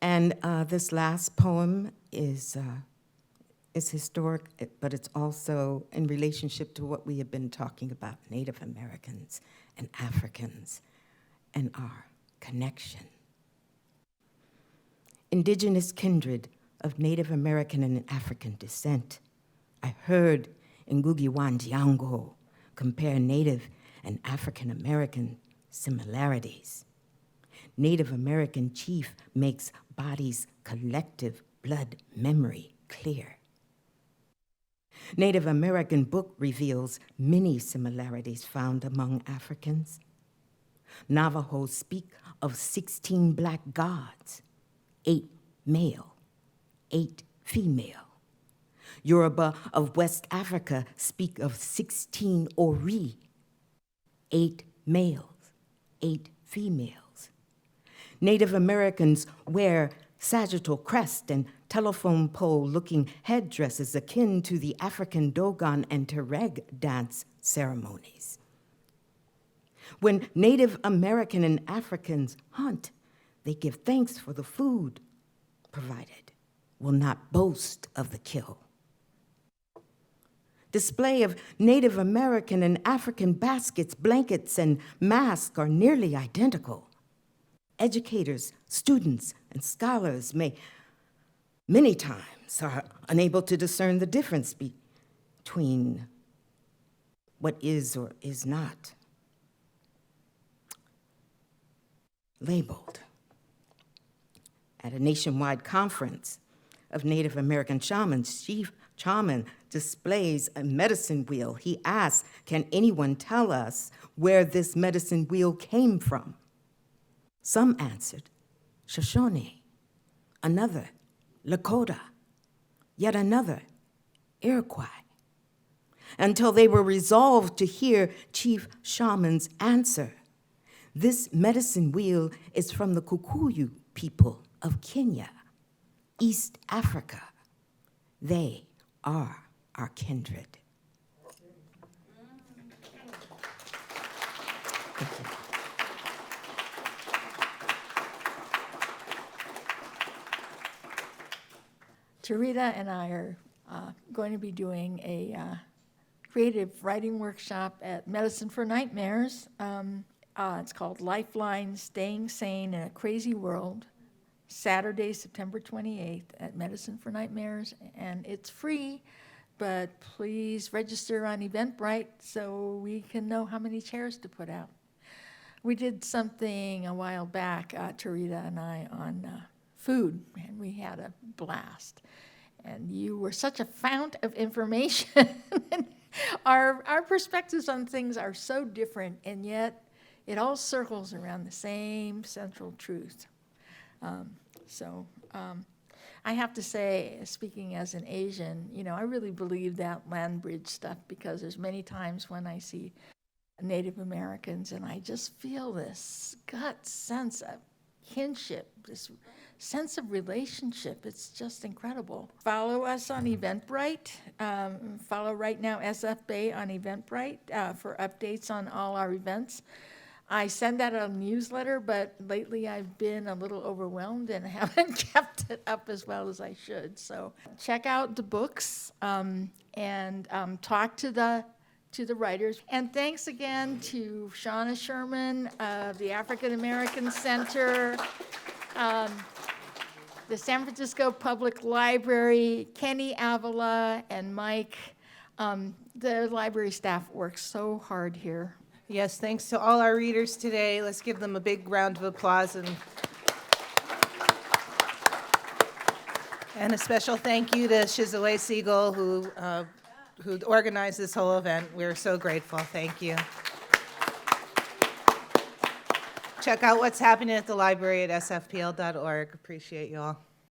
And this last poem is historic, but it's also in relationship to what we have been talking about, Native Americans and Africans and our connection. Indigenous kindred of Native American and African descent. I heard Ngugi wa Thiong'o compare Native and African American similarities. Native American chief makes body's collective blood memory clear. Native American book reveals many similarities found among Africans. Navajos speak of 16 black gods, 8 male, 8 female. Yoruba of West Africa speak of 16 Ori, 8 males, 8 females. Native Americans wear sagittal crest and telephone pole-looking headdresses akin to the African Dogon and Tuareg dance ceremonies. When Native American and Africans hunt, they give thanks for the food provided, will not boast of the kill. Display of Native American and African baskets, blankets, and masks are nearly identical. Educators, students, and scholars many times are unable to discern the difference between what is or is not labeled. At a nationwide conference of Native American shamans, Chief Shaman displays a medicine wheel. He asks, can anyone tell us where this medicine wheel came from? Some answered, Shoshone, another, Lakota, yet another, Iroquois, until they were resolved to hear Chief Shaman's answer. This medicine wheel is from the Kikuyu people of Kenya, East Africa. They are our kindred. Thank you. Tureeda and I are going to be doing a creative writing workshop at Medicine for Nightmares. It's called Lifeline, Staying Sane in a Crazy World, Saturday, September 28th at Medicine for Nightmares, and it's free, but please register on Eventbrite so we can know how many chairs to put out. We did something a while back, Tureeda and I, on food, and we had a blast. And you were such a fount of information. Our perspectives on things are so different, and yet it all circles around the same central truth. I have to say, speaking as an Asian, I really believe that land bridge stuff, because there's many times when I see Native Americans and I just feel this gut sense of kinship, this sense of relationship. It's just incredible. Follow us on Eventbrite. Follow Right Now SF Bay on Eventbrite for updates on all our events. I send out a newsletter, but lately I've been a little overwhelmed and haven't kept it up as well as I should. So check out the books and talk to the writers. And thanks again to Shauna Sherman of the African American Center, the San Francisco Public Library, Kenny Avila, and Mike. The library staff works so hard here. Yes, thanks to all our readers today. Let's give them a big round of applause. And a special thank you to Shizue Seigel, who organized this whole event. We're so grateful. Thank you. Check out what's happening at the library at sfpl.org. Appreciate you all.